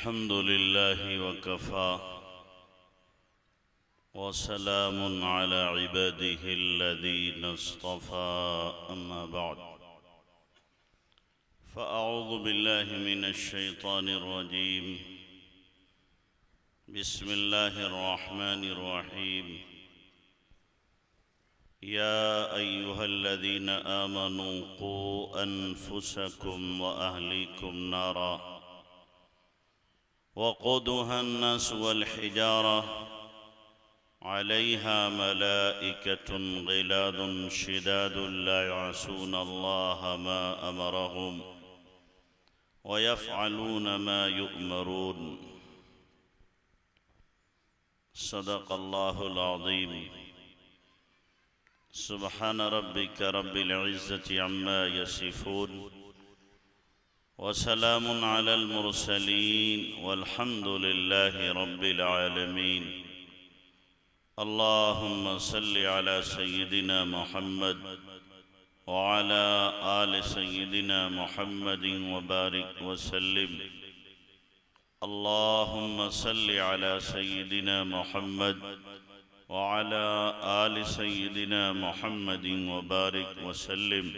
अल्हम्दुलिल्लाह वकफ़ा वसलाम अला इबादिहिल्लज़ीना इस्तफ़ा अम्मा बअद फ़अऊज़ु बिल्लाहि मिनश शैतानिर रजीम बिस्मिल्लाहिर रहमानिर रहीम या अय्युहल्लज़ीना आमनू क़ू अनफुसकुम व अहलीकुम नारा वक़ूदुहा अन्नास वल हिजारा अलैहा मलाइकतुन ग़िलादुन शिदादुन ला यअसूना अल्लाह मा अमरहुम व यफ़अलूना मा युअमरून। सदक़ल्लाहुल अज़ीम। सुब्हान रब्बिका रब्बिल इज़्ज़ति अम्मा यसिफ़ून वसलामुन अलल मुरसलीन वल्हम्दुलिल्लाहि रब्बिल आलमीन। अल्लाहुम्मा सल्लि अला सय्यिदिना मुहम्मद व अला आलि सय्यिदिना मुहम्मदिन व बारिक व सल्लिम। अल्लाहुम्मा सल्लि अला सय्यिदिना मुहम्मद व अला आलि सय्यिदिना मुहम्मदिन व बारिक व सल्लिम।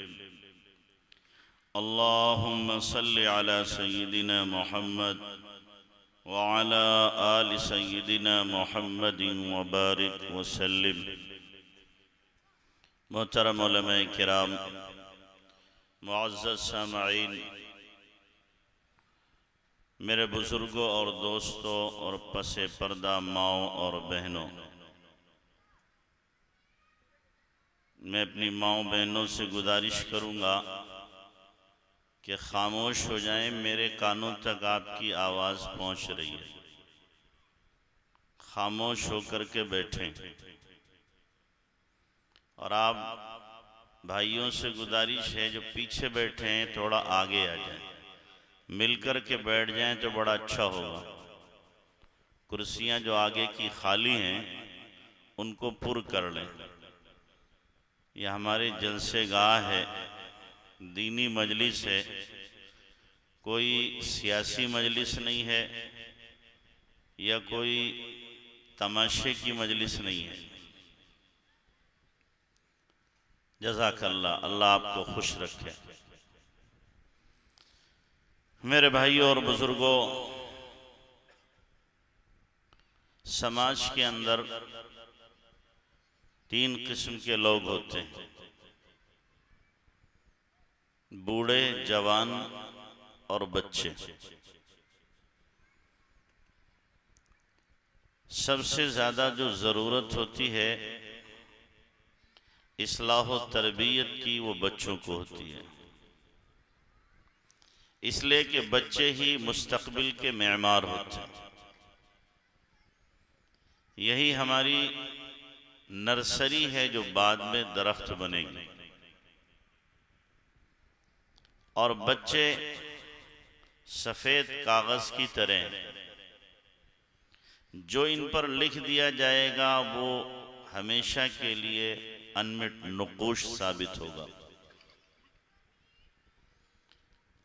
अल्लाहुम्मा सल्लि अला सय्यिदिना मुहम्मद व अला आलि सय्यिदिना मुहम्मदिन व बारिक व सल्लिम। मोहतरम उलमाए किराम, मुअज़्ज़ज़ सामईन, मेरे बुज़ुर्गों और दोस्तों और पसे पर्दा माओं और बहनों, मैं अपनी माओं बहनों से गुजारिश करूँगा कि खामोश हो जाएं। मेरे कानों तक आपकी आवाज़ पहुँच रही है, खामोश होकर के बैठें। और आप भाइयों से गुजारिश है जो पीछे बैठे हैं थोड़ा आगे आ जाएं, मिलकर के बैठ जाएं तो बड़ा अच्छा होगा। कुर्सियां जो आगे की खाली हैं उनको पुर कर लें। यह हमारी जलसेगाह है, दीनी मजलिस है, कोई सियासी मजलिस नहीं है या कोई तमाशे की मजलिस नहीं है। जज़ाकल्लाह, अल्लाह आपको खुश रखे। मेरे भाइयों और बुजुर्गों, समाज के अंदर तीन किस्म के लोग होते हैं, बूढ़े, जवान और बच्चे। सबसे ज़्यादा जो ज़रूरत होती है इस्लाह व तरबियत की, वो बच्चों को होती है। इसलिए कि बच्चे ही मुस्तक़बिल के मेमार होते हैं। यही हमारी नर्सरी है जो बाद में दरख्त बनेगी। और बच्चे सफ़ेद कागज़ की तरह, जो इन पर लिख दिया जाएगा वो हमेशा के लिए अनमिट नुक़ूश साबित होगा।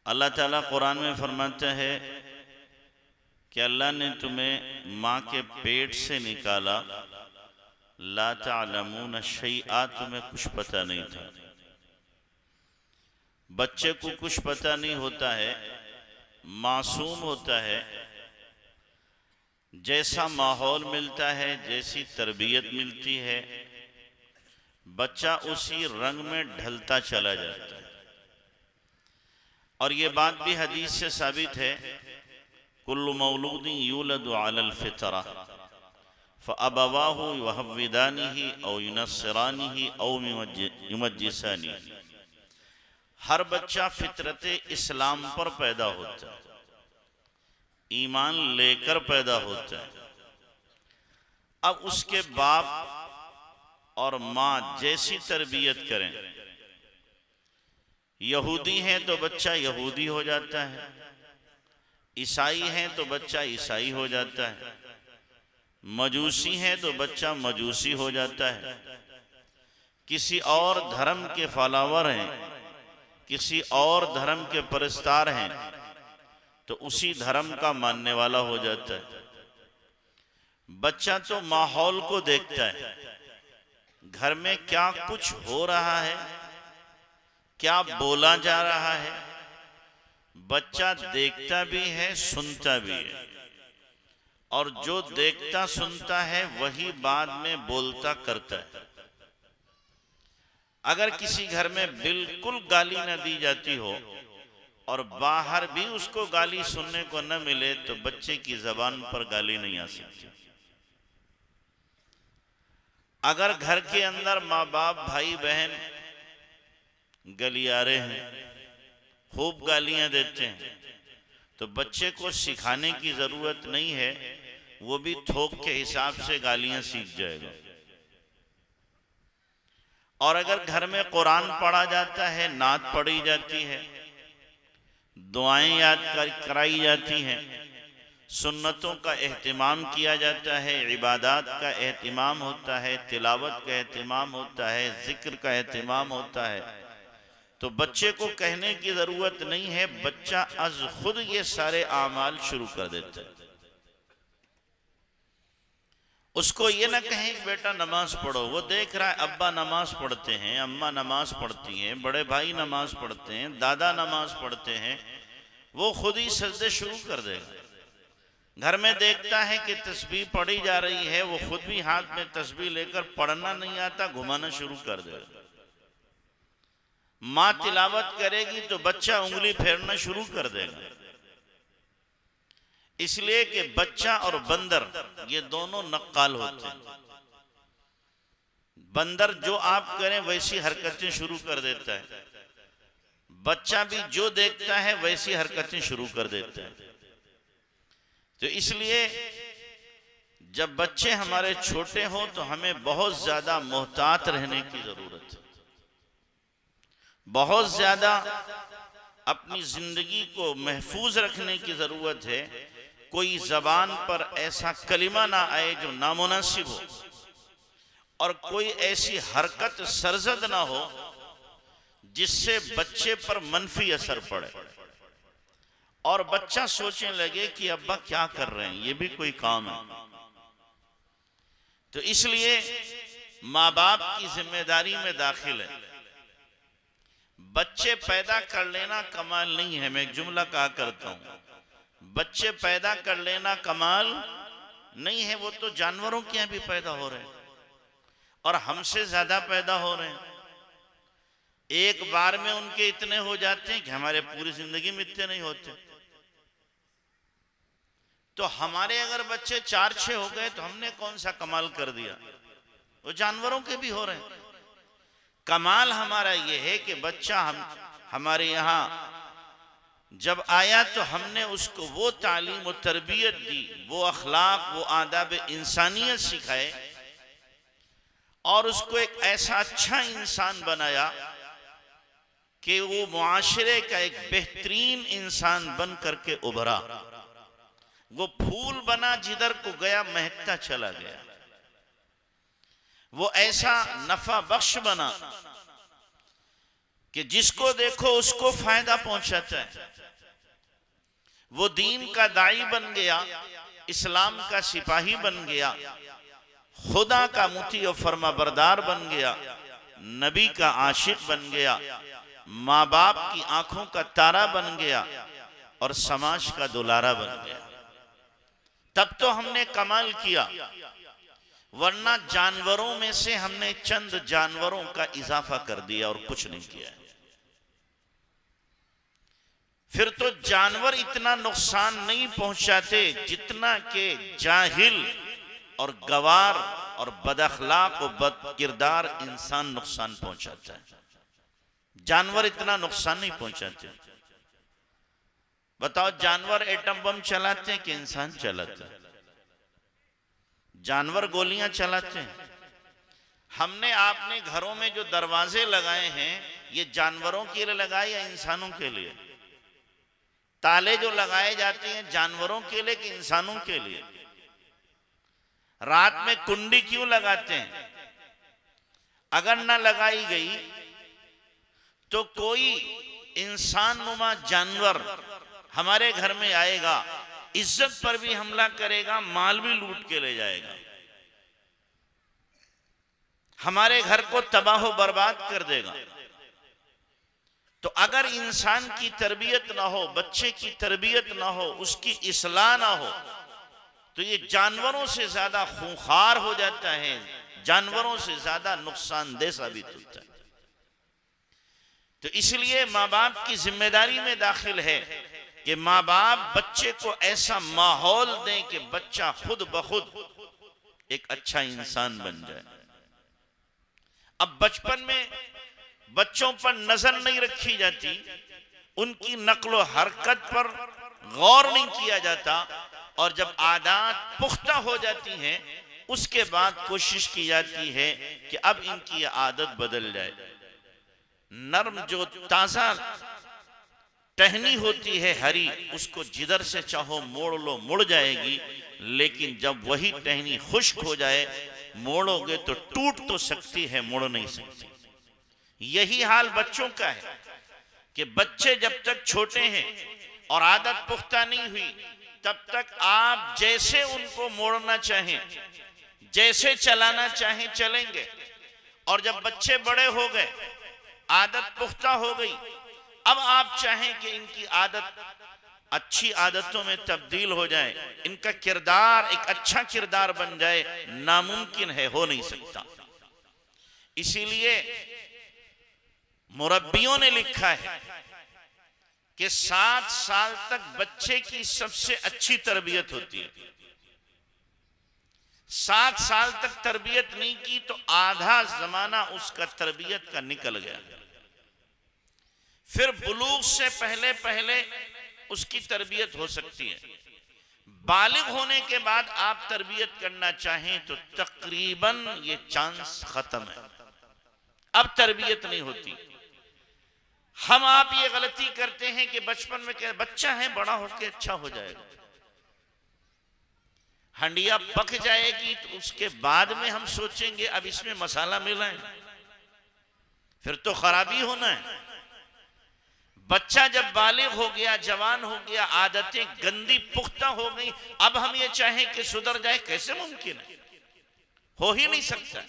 अल्लाह ताला कुरान में फरमाता है कि अल्लाह ने तुम्हें माँ के पेट से निकाला, ला तालमून शैआ, तुम्हें कुछ पता नहीं था। बच्चे को कुछ पता नहीं होता है, मासूम होता है। जैसा माहौल मिलता है, जैसी तरबियत मिलती है, बच्चा उसी रंग में ढलता चला जाता है। और ये बात भी हदीस से साबित है, कुल्लु मौलूदिन यूलदु अलल फितरा फ़अबवाहु युहव्विदानिही औ युनस्सिरानिही औ युमज्जिसानिही। हर बच्चा फितरत इस्लाम पर पैदा होता है, ईमान लेकर पैदा होता है। अब उसके बाप और माँ जैसी तरबियत करें, यहूदी हैं तो बच्चा यहूदी हो जाता है, ईसाई हैं तो बच्चा ईसाई हो जाता है, मजूसी हैं तो बच्चा मजूसी हो जाता है, किसी और धर्म के फॉलोवर हैं, किसी और धर्म के परस्तार हैं तो उसी धर्म का मानने वाला हो जाता है। बच्चा तो माहौल को देखता है, घर में क्या कुछ हो रहा है, क्या बोला जा रहा है, बच्चा देखता भी है, सुनता भी है, और जो देखता सुनता है वही बाद में बोलता करता है। अगर किसी घर में बिल्कुल गाली न दी जाती हो और बाहर भी उसको गाली सुनने को न मिले तो बच्चे की जबान पर गाली नहीं आ सकती। अगर घर के अंदर माँ बाप भाई बहन गलियारे हैं, खूब गालियां देते हैं, तो बच्चे को सिखाने की जरूरत नहीं है, वो भी थोक के हिसाब से गालियां सीख जाएगा। और अगर घर में कुरान पढ़ा जाता है, नात पढ़ी जाती है, दुआएं याद कराई जाती हैं, सुन्नतों का एहतिमाम किया जाता है, इबादत का एहतिमाम होता है, तिलावत का एहतिमाम होता है, जिक्र का एहतिमाम होता है, तो बच्चे को कहने की जरूरत नहीं है, बच्चा अज खुद ये सारे आमाल शुरू कर देता है। उसको ये ना कहें कि बेटा नमाज पढ़ो, वो देख रहा है अब्बा नमाज पढ़ते हैं, अम्मा नमाज पढ़ती हैं, बड़े भाई नमाज पढ़ते हैं, दादा नमाज पढ़ते हैं, वो खुद ही सजदे शुरू कर देगा। घर में देखता है कि तस्बीह पढ़ी जा रही है, वो खुद भी हाथ में तस्बीह लेकर, पढ़ना नहीं आता, घुमाना शुरू कर देगा। माँ तिलावत करेगी तो बच्चा उंगली फेरना शुरू कर देगा। इसलिए कि बच्चा और बंदर ये दोनों नक्काल होते हैं। बंदर जो आप करें वैसी हरकतें शुरू कर देता है, बच्चा भी जो देखता है वैसी हरकतें शुरू कर देता है। तो इसलिए जब बच्चे हमारे छोटे हों तो हमें बहुत ज्यादा मोहतात रहने की जरूरत है, बहुत ज्यादा अपनी जिंदगी को महफूज रखने की जरूरत है। कोई जबान पर ऐसा कलिमा ना आए जो नामुनासिब हो, और कोई ऐसी हरकत सरजद ना हो जिससे बच्चे पर मनफी असर पड़े और बच्चा सोचने लगे कि अब्बा क्या कर रहे हैं, ये भी कोई काम है। तो इसलिए माँ बाप की जिम्मेदारी में दाखिल है। बच्चे पैदा कर लेना कमाल नहीं है। मैं एक जुमला कहा करता हूं, बच्चे पैदा कर लेना कमाल नहीं है, वो तो जानवरों के यहां भी पैदा हो रहे हैं और हमसे ज्यादा पैदा हो रहे हैं। एक बार में उनके इतने हो जाते हैं कि हमारे पूरी जिंदगी में इतने नहीं होते। तो हमारे अगर बच्चे 4-6 हो गए तो हमने कौन सा कमाल कर दिया, वो जानवरों के भी हो रहे हैं। कमाल हमारा ये है कि बच्चा हमारे यहाँ जब आया तो हमने उसको वो तालीम और तरबियत दी, वो अखलाक, वो आदाब इंसानियत सिखाए और उसको एक ऐसा अच्छा इंसान बनाया कि वो मुआशरे का एक बेहतरीन इंसान बन करके उभरा। वो फूल बना, जिधर को गया महकता चला गया। वो ऐसा नफा बख्श बना कि जिसको देखो उसको फायदा पहुंचाता है। वो दीन का दाई बन गया, इस्लाम का सिपाही बन गया, खुदा का मुती और फरमाबरदार बन गया, नबी का आशिक बन गया, माँ बाप की आंखों का तारा बन गया और समाज का दुलारा बन गया। तब तो हमने कमाल किया, वरना जानवरों में से हमने चंद जानवरों का इजाफा कर दिया और कुछ नहीं किया। फिर तो जानवर इतना नुकसान नहीं पहुंचाते जितना के जाहिल और गवार और बदअखलाक और बदकिरदार इंसान नुकसान पहुंचाता है। जानवर इतना नुकसान नहीं पहुंचाते। बताओ, जानवर एटम बम चलाते हैं कि इंसान चलाता है? जानवर गोलियां चलाते हैं। हमने आपने घरों में जो दरवाजे लगाए हैं ये जानवरों के लिए लगाए या इंसानों के लिए? ताले जो लगाए जाते हैं जानवरों के लिए कि इंसानों के लिए? रात में कुंडी क्यों लगाते हैं? अगर ना लगाई गई तो कोई इंसान नुमा जानवर हमारे घर में आएगा, इज्जत पर भी हमला करेगा, माल भी लूट के ले जाएगा, हमारे घर को तबाह बर्बाद कर देगा। तो अगर इंसान की तरबियत ना हो, बच्चे की तरबियत ना हो, उसकी इस्लाह ना हो, तो ये जानवरों से ज्यादा खूंखार हो जाता है, जानवरों से ज्यादा नुकसानदेह साबित होता है। तो इसलिए माँ बाप की जिम्मेदारी में दाखिल है कि माँ बाप बच्चे को ऐसा माहौल दें कि बच्चा खुद ब खुद एक अच्छा इंसान बन जाए। अब बचपन में बच्चों पर नजर नहीं रखी जाती, उनकी नक्लो हरकत पर गौर नहीं किया जाता, और जब आदत पुख्ता हो जाती हैं उसके बाद कोशिश की जाती है कि अब इनकी आदत बदल जाए। नर्म जो ताजा टहनी होती है हरी, उसको जिधर से चाहो मोड़ लो मुड़ जाएगी, लेकिन जब वही टहनी खुश्क हो जाए मोड़ोगे तो टूट तो सकती है, मुड़ नहीं सकती। यही हाल बच्चों का है कि बच्चे जब तक छोटे हैं और आदत पुख्ता नहीं हुई, तब तक आप जैसे उनको मोड़ना चाहें, जैसे चलाना चाहें चलेंगे, और जब बच्चे बड़े हो गए, आदत पुख्ता हो गई, अब आप चाहें कि इनकी आदत अच्छी आदतों में तब्दील हो जाए, इनका किरदार एक अच्छा किरदार बन जाए, नामुमकिन है, हो नहीं सकता। इसीलिए मुरब्बियों ने लिखा है कि 7 साल तक बच्चे की सबसे अच्छी तरबियत होती है। 7 साल तक तरबियत नहीं की तो आधा जमाना उसका तरबियत का निकल गया। फिर बुलूग से पहले पहले उसकी तरबियत हो सकती है। बालिग होने के बाद आप तरबियत करना चाहें तो तकरीबन ये चांस खत्म है, अब तरबियत नहीं होती। हम आप ये गलती करते हैं कि बचपन में क्या बच्चा है, बड़ा होकर अच्छा हो जाएगा, हंडिया पक जाएगी तो उसके बाद में हम सोचेंगे अब इसमें मसाला मिला है, फिर तो खराबी होना है। बच्चा जब बालिग हो गया, जवान हो गया, आदतें गंदी पुख्ता हो गई, अब हम ये चाहें कि सुधर जाए, कैसे मुमकिन है, हो ही नहीं सकता।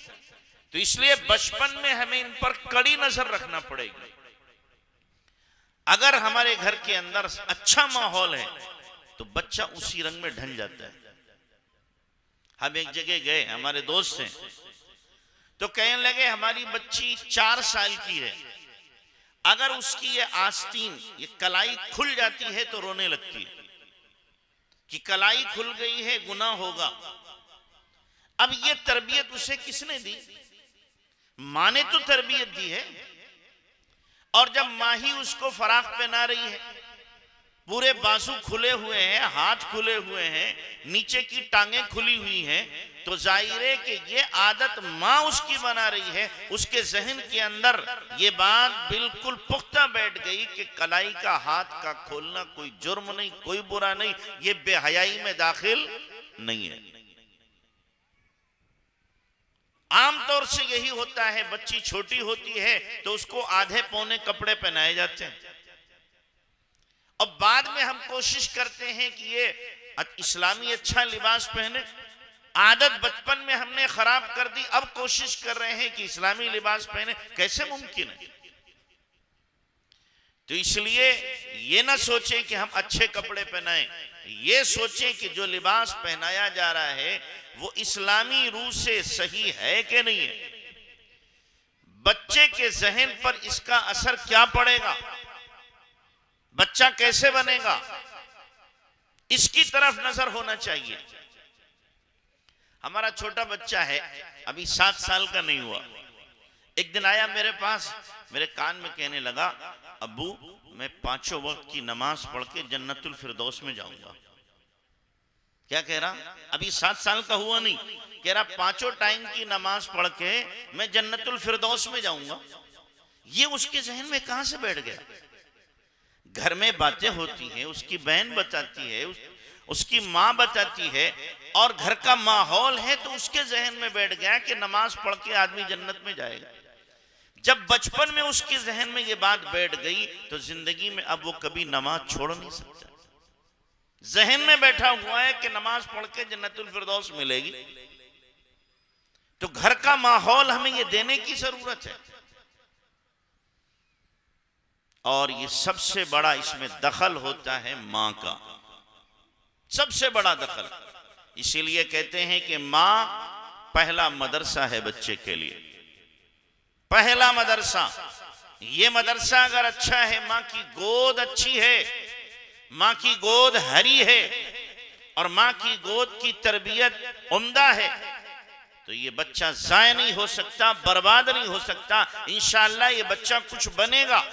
तो इसलिए बचपन में हमें इन पर कड़ी नजर रखना पड़ेगी। अगर हमारे घर के अंदर अच्छा माहौल है तो बच्चा उसी रंग में ढल जाता है। हम एक जगह गए, हमारे दोस्त हैं, तो कहने लगे हमारी बच्ची 4 साल की है, अगर उसकी ये आस्तीन, ये कलाई खुल जाती है तो रोने लगती है कि कलाई खुल गई है, गुनाह होगा। अब ये तरबियत उसे किसने दी? माँ ने तो तरबियत दी है। और जब माँ ही उसको फराक पहना रही है, पूरे बाजू खुले हुए हैं, हाथ खुले हुए हैं, नीचे की टांगें खुली हुई हैं, तो जाहिर है कि ये आदत माँ उसकी बना रही है। उसके जहन के अंदर ये बात बिल्कुल पुख्ता बैठ गई कि कलाई का हाथ का खोलना कोई जुर्म नहीं, कोई बुरा नहीं, ये बेहयाई में दाखिल नहीं है। आमतौर से यही होता है, बच्ची छोटी होती है तो उसको आधे पौने कपड़े पहनाए जाते हैं, और बाद में हम कोशिश करते हैं कि ये इस्लामी अच्छा लिबास पहने। आदत बचपन में हमने खराब कर दी, अब कोशिश कर रहे हैं कि इस्लामी लिबास पहने, कैसे मुमकिन है? तो इसलिए ये ना सोचें कि हम अच्छे कपड़े पहनाएं, ये सोचें कि जो लिबास पहनाया जा रहा है वो इस्लामी रूह से सही है कि नहीं है, बच्चे के जहन पर इसका असर क्या पड़ेगा, बच्चा कैसे बनेगा, इसकी तरफ नजर होना चाहिए। हमारा छोटा बच्चा है, अभी 7 साल का नहीं हुआ, एक दिन आया मेरे पास, मेरे कान में कहने लगा, अब्बू मैं 5 वक्त की नमाज पढ़ के जन्नतुल फिरदौस में जाऊंगा। क्या कह रहा? अभी 7 साल का हुआ नहीं, कह रहा 5 टाइम की नमाज पढ़ के मैं जन्नतुल फिरदौस में जाऊंगा। ये उसके जहन में कहां से बैठ गया? घर में बातें होती हैं, उसकी बहन बताती है, उसकी माँ बताती है, और घर का माहौल है, तो उसके जहन में बैठ गया कि नमाज पढ़ के आदमी जन्नत में जाएगा। जब बचपन में उसके जहन में ये बात बैठ गई तो जिंदगी में अब वो कभी नमाज छोड़ नहीं सकता। जहन में बैठा हुआ है कि नमाज पढ़ के जन्नतुल फिरदौस मिलेगी, तो घर का माहौल हमें ये देने की जरूरत है। और ये सबसे बड़ा इसमें दखल होता है मां का, सबसे बड़ा दखल। इसीलिए कहते हैं कि मां पहला मदरसा है बच्चे के लिए, पहला मदरसा। ये मदरसा अगर अच्छा है, मां की गोद अच्छी है, मां की गोद हरी है और मां की गोद की तरबियत उम्दा है, तो ये बच्चा जाया नहीं हो सकता, बर्बाद नहीं हो सकता। इंशाअल्लाह ये बच्चा कुछ बनेगा।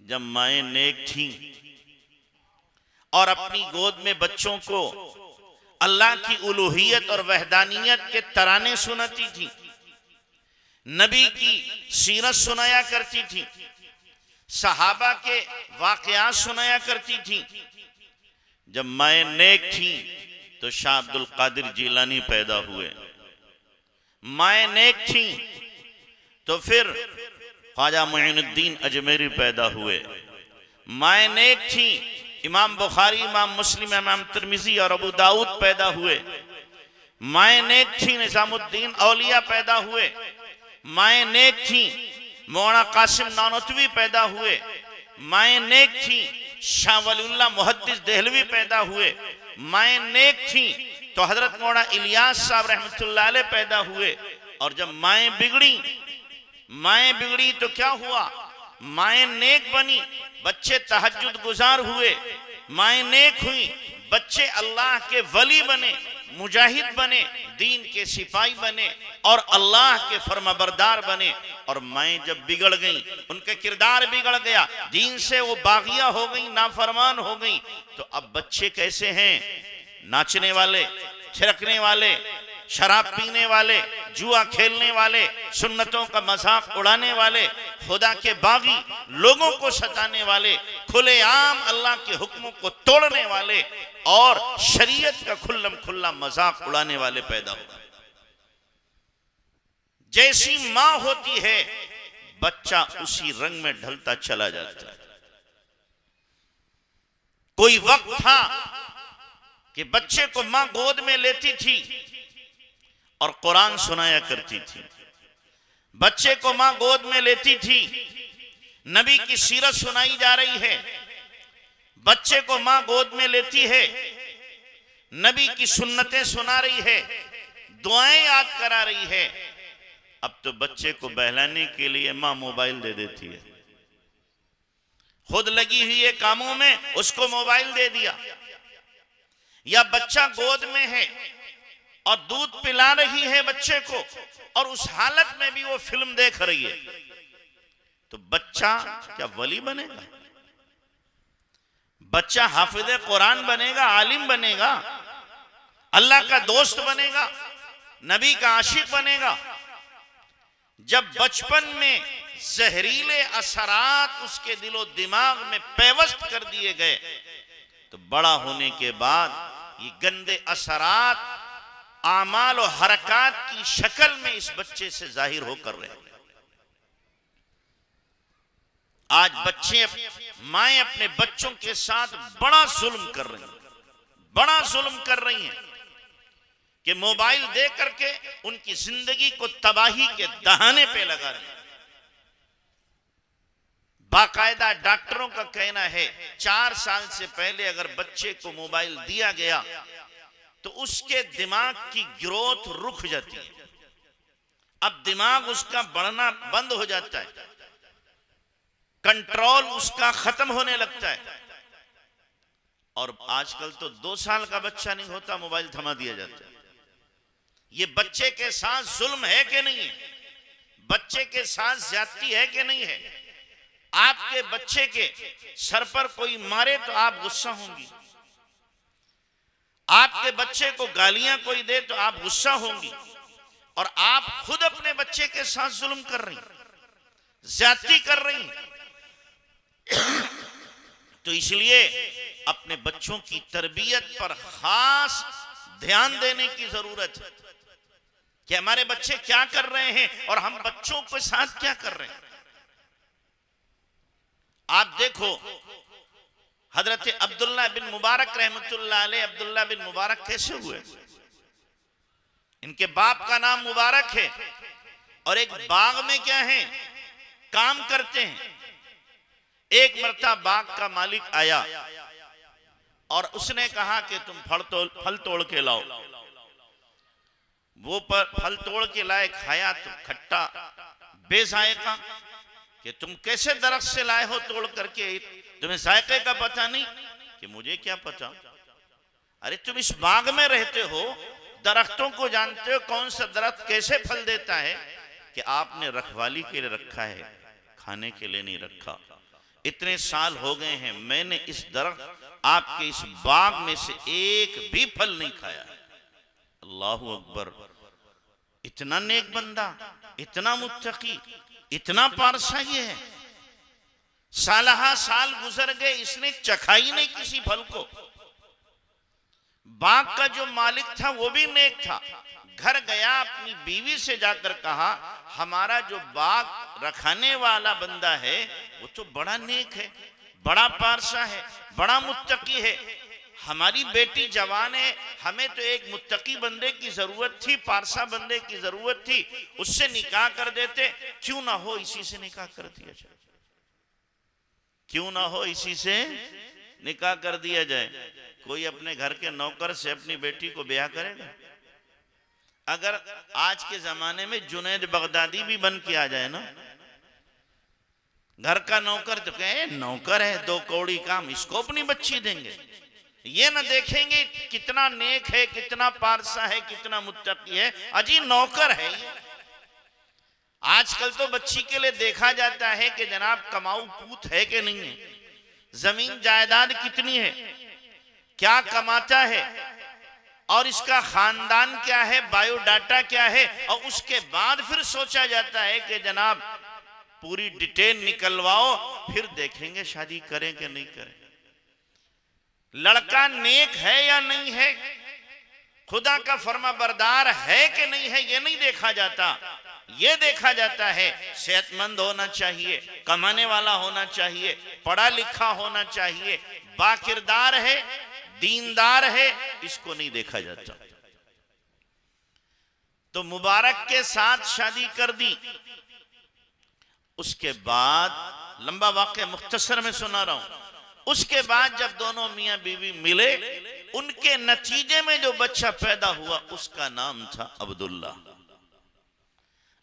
जब माएं नेक थी और अपनी गोद में बच्चों को अल्लाह की उलूहियत और वहदानियत के तराने सुनाती थी, नबी की सीरत सुनाया करती थी, सहाबा के वाकयात सुनाया करती थी। जब माएं नेक थी तो शाह अब्दुल कादिर जीलानी पैदा हुए। माएं नेक थी तो फिर ख्वाजा मुइनुद्दीन अजमेरी पैदा हुए। माएं नेक थी, इमाम बुखारी, इमाम मुस्लिम, इमाम तिर्मिजी और अबू दाऊद पैदा हुए। माएं नेक थी, निजामुद्दीन औलिया पैदा हुए। माएं नेक थी, मौलाना कासिम नानोतवी पैदा हुए। माएं नेक थी, शाह वलीउल्लाह मुहद्दिस देहलवी पैदा हुए। माएं नेक थी तो हजरत मौलाना इलियास साहब रहमतुल्लाह अलैह पैदा हुए। और जब माएं बिगड़ी तो क्या हुआ? माएं नेक बनी, बच्चे तहज्जुद गुजार हुए। माएं नेक हुई, बच्चे अल्लाह के वली बने, मुजाहिद बने, दीन के सिपाही बने और अल्लाह के फरमाबरदार बने। और माएं जब बिगड़ गईं, उनका किरदार बिगड़ गया, दीन से वो बागिया हो गई, नाफरमान हो गई, तो अब बच्चे कैसे हैं? नाचने वाले, थिरकने वाले, शराब पीने वाले, जुआ खेलने वाले, सुन्नतों का मजाक उड़ाने वाले, खुदा के बागी, लोगों को सताने वाले, खुलेआम अल्लाह के हुक्मों को तोड़ने वाले और शरीयत का खुल्लम खुल्ला मजाक उड़ाने वाले पैदा हो। जैसी मां होती है, बच्चा उसी रंग में ढलता चला जाता है। कोई वक्त था कि बच्चे को मां गोद में लेती थी और कुरान सुनाया करती थी, बच्चे को मां गोद में लेती थी, नबी की सीरत सुनाई जा रही है, बच्चे को मां गोद में लेती है, नबी की सुन्नतें सुना रही है, दुआएं याद करा रही है। अब तो बच्चे को बहलाने के लिए मां मोबाइल दे देती है, खुद लगी हुई है कामों में, उसको मोबाइल दे दिया। या बच्चा गोद में है और दूध पिला रही है बच्चे को और उस हालत में भी वो फिल्म देख रही है, तो बच्चा क्या वली बनेगा? बच्चा हाफिज़े कुरान बनेगा, आलिम बनेगा, अल्लाह का दोस्त बनेगा, नबी का आशिक बनेगा? जब बचपन में जहरीले असरात उसके दिलो दिमाग में पेवस्त कर दिए गए, तो बड़ा होने के बाद ये गंदे असरात आमाल और हरकत की शक्ल में इस बच्चे से जाहिर होकर रहे हैं। आज बच्चे, माएं अपने बच्चों के साथ बड़ा जुल्म कर रही हैं, बड़ा जुल्म कर रही हैं कि मोबाइल दे करके उनकी जिंदगी को तबाही के दहाने पे लगा रही हैं। बाकायदा डॉक्टरों का कहना है 4 साल से पहले अगर बच्चे को मोबाइल दिया गया तो उसके दिमाग की ग्रोथ रुक जाती है। अब दिमाग उसका बढ़ना बंद हो जाता है, कंट्रोल उसका खत्म होने लगता है। और आजकल तो 2 साल का बच्चा नहीं होता, मोबाइल थमा दिया जाता है। ये बच्चे के साथ जुल्म है कि नहीं है? बच्चे के साथ ज्यादती है कि नहीं है? आपके बच्चे के सर पर कोई मारे तो आप गुस्सा होंगी, आपके बच्चे को गालियां कोई दे तो आप गुस्सा होंगी, और आप खुद अपने बच्चे के साथ जुल्म कर रही, ज्यादती कर रही। तो इसलिए अपने बच्चों की तरबियत पर खास ध्यान देने की जरूरत है कि हमारे बच्चे क्या कर रहे हैं और हम बच्चों के साथ क्या कर रहे हैं। आप देखो हजरत अब्दुल्ला बिन मुबारक रहमतुल्लाह अलैह, अब्दुल्ला बिन मुबारक कैसे हुए? इनके बाप का नाम मुबारक है और एक बाग में क्या है, काम करते हैं। एक मर्तबा बाग का मालिक आया और उसने कहा कि तुम फल तोड़ के लाओ। वो फल तोड़ के लाए, खाया तो खट्टा बेजायका, कि तुम कैसे दरख्त से लाए हो तोड़ करके, तुम्हें जायके का पता नहीं? कि मुझे क्या पता, अरे तुम इस बाग में रहते हो, दरख्तों को जानते हो, कौन सा दरख्त कैसे फल देता है, कि आपने रखवाली के लिए रखा है, खाने के लिए नहीं रखा। इतने साल हो गए हैं, मैंने इस दरख्त आपके इस बाग में से एक भी फल नहीं खाया। अल्लाहु अकबर। इतना नेक बंदा, इतना मुत्तकी, इतना पारसा ये है। सालहा साल गुजर गए, इसने चखा ही नहीं किसी फल को। बाग का जो मालिक था वो भी नेक था। घर गया, अपनी बीवी से जाकर कहा, हमारा जो बाग रखने वाला बंदा है वो तो बड़ा नेक है, बड़ा पारसा है, बड़ा मुत्तकी है। हमारी बेटी जवान है, हमें तो एक मुत्तकी बंदे की जरूरत थी, पारसा बंदे की जरूरत थी, उससे निकाह कर देते। क्यों ना हो इसी से निकाह कर दिया जाए, क्यों ना हो इसी से निकाह कर दिया जाए। कोई अपने घर के नौकर से अपनी बेटी को ब्याह करेगा? अगर आज के जमाने में जुनैद बगदादी भी बन के आ जाए ना, घर का नौकर, तो कहे नौकर है, 2 कौड़ी काम, इसको अपनी बच्ची देंगे। ये ना देखेंगे कितना नेक है, कितना पारसा है, कितना मुत्तकी है, अजी नौकर है ये। आजकल तो बच्ची के लिए देखा जाता है कि जनाब कमाऊ पूत है कि नहीं है, जमीन जायदाद कितनी है, क्या कमाता है, और इसका खानदान क्या है, बायोडाटा क्या है, और उसके बाद फिर सोचा जाता है कि जनाब पूरी डिटेल निकलवाओ, फिर देखेंगे शादी करें कि नहीं करें। लड़का नेक है या नहीं है, खुदा का फर्मा बरदार है कि नहीं है, ये नहीं देखा जाता। ये देखा जाता है सेहतमंद होना चाहिए, कमाने वाला होना चाहिए, पढ़ा लिखा होना चाहिए, बाकिरदार है, दीनदार है, इसको नहीं देखा जाता। तो मुबारक के साथ शादी कर दी। उसके बाद लंबा वाक़या मुख्तसर में सुना रहा हूं। उसके बाद जब दोनों मियां बीवी मिले, उनके नतीजे में जो बच्चा पैदा हुआ उसका नाम था अब्दुल्ला।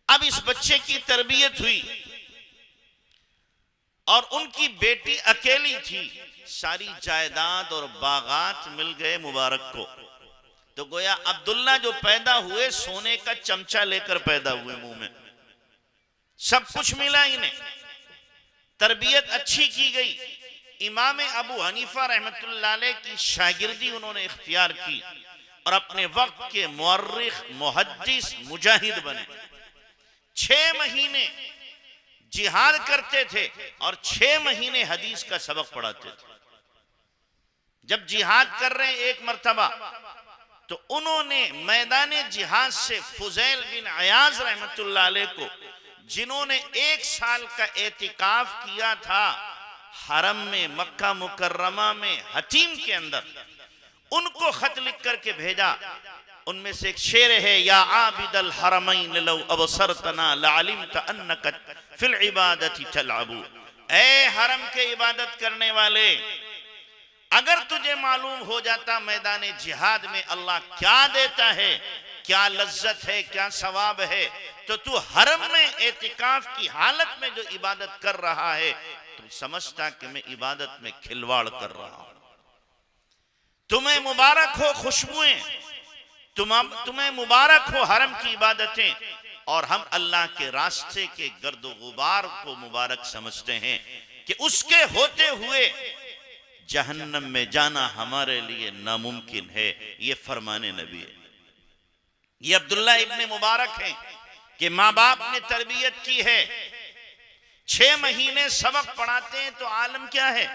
अब इस बच्चे की तरबियत हुई और उनकी बेटी अकेली थी, सारी जायदाद और बागात मिल गए मुबारक को। तो गोया अब्दुल्ला जो पैदा हुए सोने का चमचा लेकर पैदा हुए मुंह में, सब कुछ मिला इन्हें, तरबियत अच्छी की गई। इमाम अबू हनीफा रहमतुल्लाह अलैह की शागिर्दी उन्होंने इख्तियार की और अपने वक्त के मुअर्रिख, मुहद्दिस, मुजाहिद बने। 6 महीने जिहाद करते थे और 6 महीने हदीस का सबक पढ़ाते थे। जब जिहाद कर रहे हैं एक मर्तबा, तो उन्होंने मैदान जिहाद से फुजैल बिन अयाज रहमतुल्लाह अलैह को, जिन्होंने 1 साल का एतिकाफ किया था हरम में, मक्का मुकर्रमा में, हतीम के अंदर, उनको खत लिख करके भेजा। उनमें से एक शेर है, या आबिदल हरमैन लौ अबसरतना लअलिमत अन्नक फिल इबादति तलअबू। ऐ हरम के इबादत करने वाले, अगर तुझे मालूम हो जाता मैदान जिहाद में अल्लाह क्या देता है, क्या लज्जत है, क्या सवाब है, तो तू हरम में एतिकाफ की हालत में जो इबादत कर रहा है, तुम समझता कि मैं इबादत में खिलवाड़ कर रहा हूं। तुम्हें मुबारक हो खुशबुएं, तुम्हें मुबारक हो हरम की इबादतें, और हम अल्लाह के रास्ते के गर्दो गुबार को मुबारक समझते हैं कि उसके होते हुए जहन्नम में जाना हमारे लिए नामुमकिन है। ये फरमाने नबी है। ये अब्दुल्ला इब्ने मुबारक हैं कि माँ बाप ने तरबियत की है, 6 महीने सबक पढ़ाते हैं। तो आलम क्या है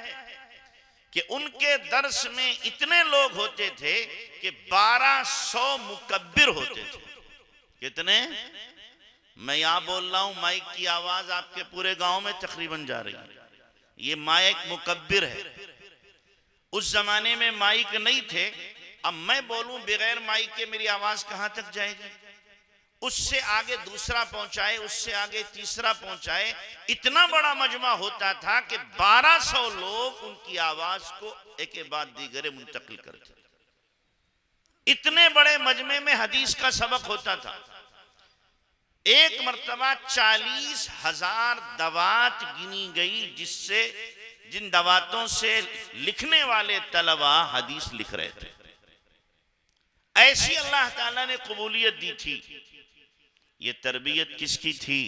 कि उनके दर्स में इतने लोग होते थे कि 1200 मुकब्बिर होते थे। कितने? मैं यहां बोल रहा हूं, माइक की आवाज आपके पूरे गांव में तकरीबन जा रही है। ये माइक मुकब्बिर है। उस जमाने में माइक नहीं थे। अब मैं बोलूं बगैर माइक के मेरी आवाज कहां तक जाएगी? उससे आगे दूसरा पहुंचाए, उससे आगे तीसरा पहुंचाए। इतना बड़ा मजमा होता था कि 1200 लोग उनकी आवाज को एक के बाद दीगरे मुंतकिल करते। इतने बड़े मजमे में हदीस का सबक होता था। एक मर्तबा 40,000 दवात गिनी गई, जिससे जिन दवातों से लिखने वाले तलबा हदीस लिख रहे थे। ऐसी अल्लाह ताला ने कबूलियत दी थी। ये तरबियत किसकी थी?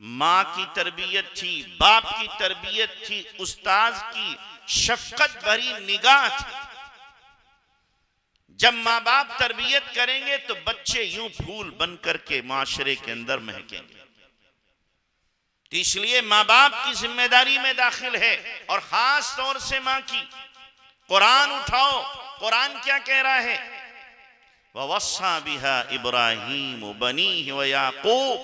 माँ की तरबियत थी, बाप की तरबियत थी, उस्ताद की शफकत भरी निगाह थी। जब माँ बाप तरबियत करेंगे तो बच्चे यूं फूल बन करके माशरे के अंदर महकेंगे। तो इसलिए माँ बाप की जिम्मेदारी में दाखिल है, और खास तौर से माँ की। कुरान उठाओ, कुरान क्या कह रहा है? ववस्सा बिहा इब्राहीम बनीहि व याकूब।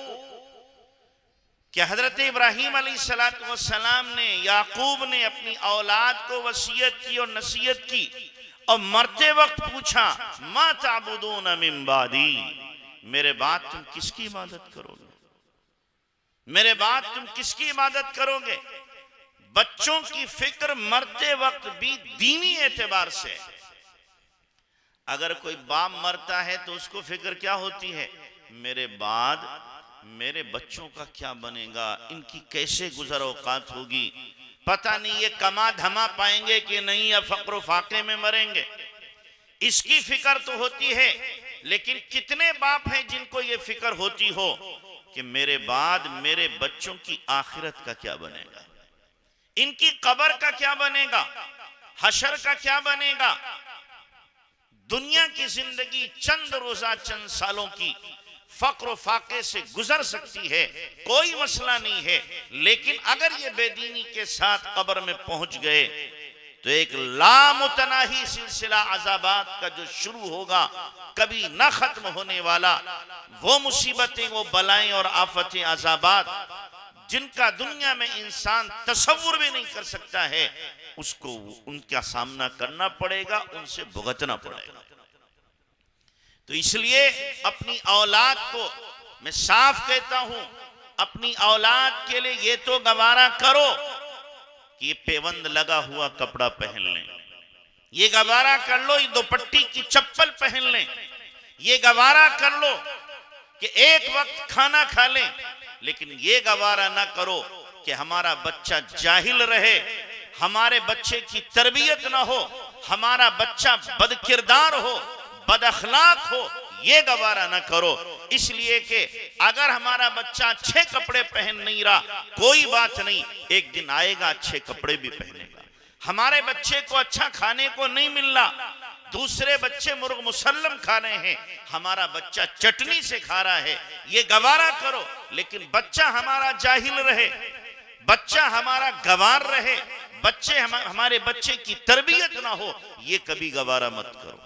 क्या हजरत इब्राहीम अलैहिस्सलातु वस्सलाम ने, याकूब ने अपनी औलाद को वसीयत की और नसीहत की, और मरते वक्त पूछा मा ताबुदून मिन बादी, मेरे बाद तुम किसकी इबादत करोगे? मेरे बाद तुम किसकी इबादत करोगे? बच्चों की फिक्र मरते वक्त भी दीनी एतबार से। अगर कोई बाप मरता है तो उसको फिक्र क्या होती है? मेरे बाद मेरे बच्चों का क्या बनेगा, इनकी कैसे गुजर औकात होगी, पता नहीं ये कमा धमा पाएंगे कि नहीं, या फक्र फाके में मरेंगे। इसकी फिक्र तो होती है, लेकिन कितने बाप हैं जिनको ये फिक्र होती हो कि मेरे बाद मेरे बच्चों की आखिरत का क्या बनेगा, इनकी कब्र का क्या बनेगा, हशर का क्या बनेगा। दुनिया की जिंदगी चंद रोजा चंद सालों की फक्र फाके से गुजर सकती है, कोई मसला नहीं है, लेकिन अगर ये बेदीनी के साथ कब्र में पहुंच गए तो एक लामुतनाही सिलसिला अज़ाबात का जो शुरू होगा, कभी ना खत्म होने वाला, वो मुसीबतें, वो बलाएं और आफतें, अज़ाबात जिनका दुनिया में इंसान तसव्वुर भी नहीं कर सकता है, उसको उनका सामना करना पड़ेगा, उनसे भुगतना पड़ेगा। तो इसलिए अपनी औलाद को मैं साफ कहता हूं, अपनी औलाद के लिए ये तो गवारा करो कि ये पेवंद लगा हुआ कपड़ा पहन लें, ये गवारा कर लो ये दुपट्टी की चप्पल पहन लें, ये गवारा कर लो कि एक वक्त खाना खा लें, लेकिन ये गवारा ना करो कि हमारा बच्चा जाहिल रहे, हमारे बच्चे की तरबियत ना हो, हमारा बच्चा बदकिरदार हो, बदअखलाक हो, ये गवारा ना करो। इसलिए कि अगर हमारा बच्चा अच्छे कपड़े पहन नहीं रहा, कोई बात नहीं, एक दिन आएगा अच्छे कपड़े भी पहनेगा। हमारे बच्चे को अच्छा खाने को नहीं मिल रहा, दूसरे बच्चे मुर्ग मुसल्लम खा रहे हैं, हमारा बच्चा चटनी से खा रहा है, ये गवारा करो। लेकिन बच्चा हमारा जाहिल रहे, बच्चा हमारा गवार रहे, बच्चे हमारे बच्चे की तरबियत ना हो, ये कभी गवारा मत करो।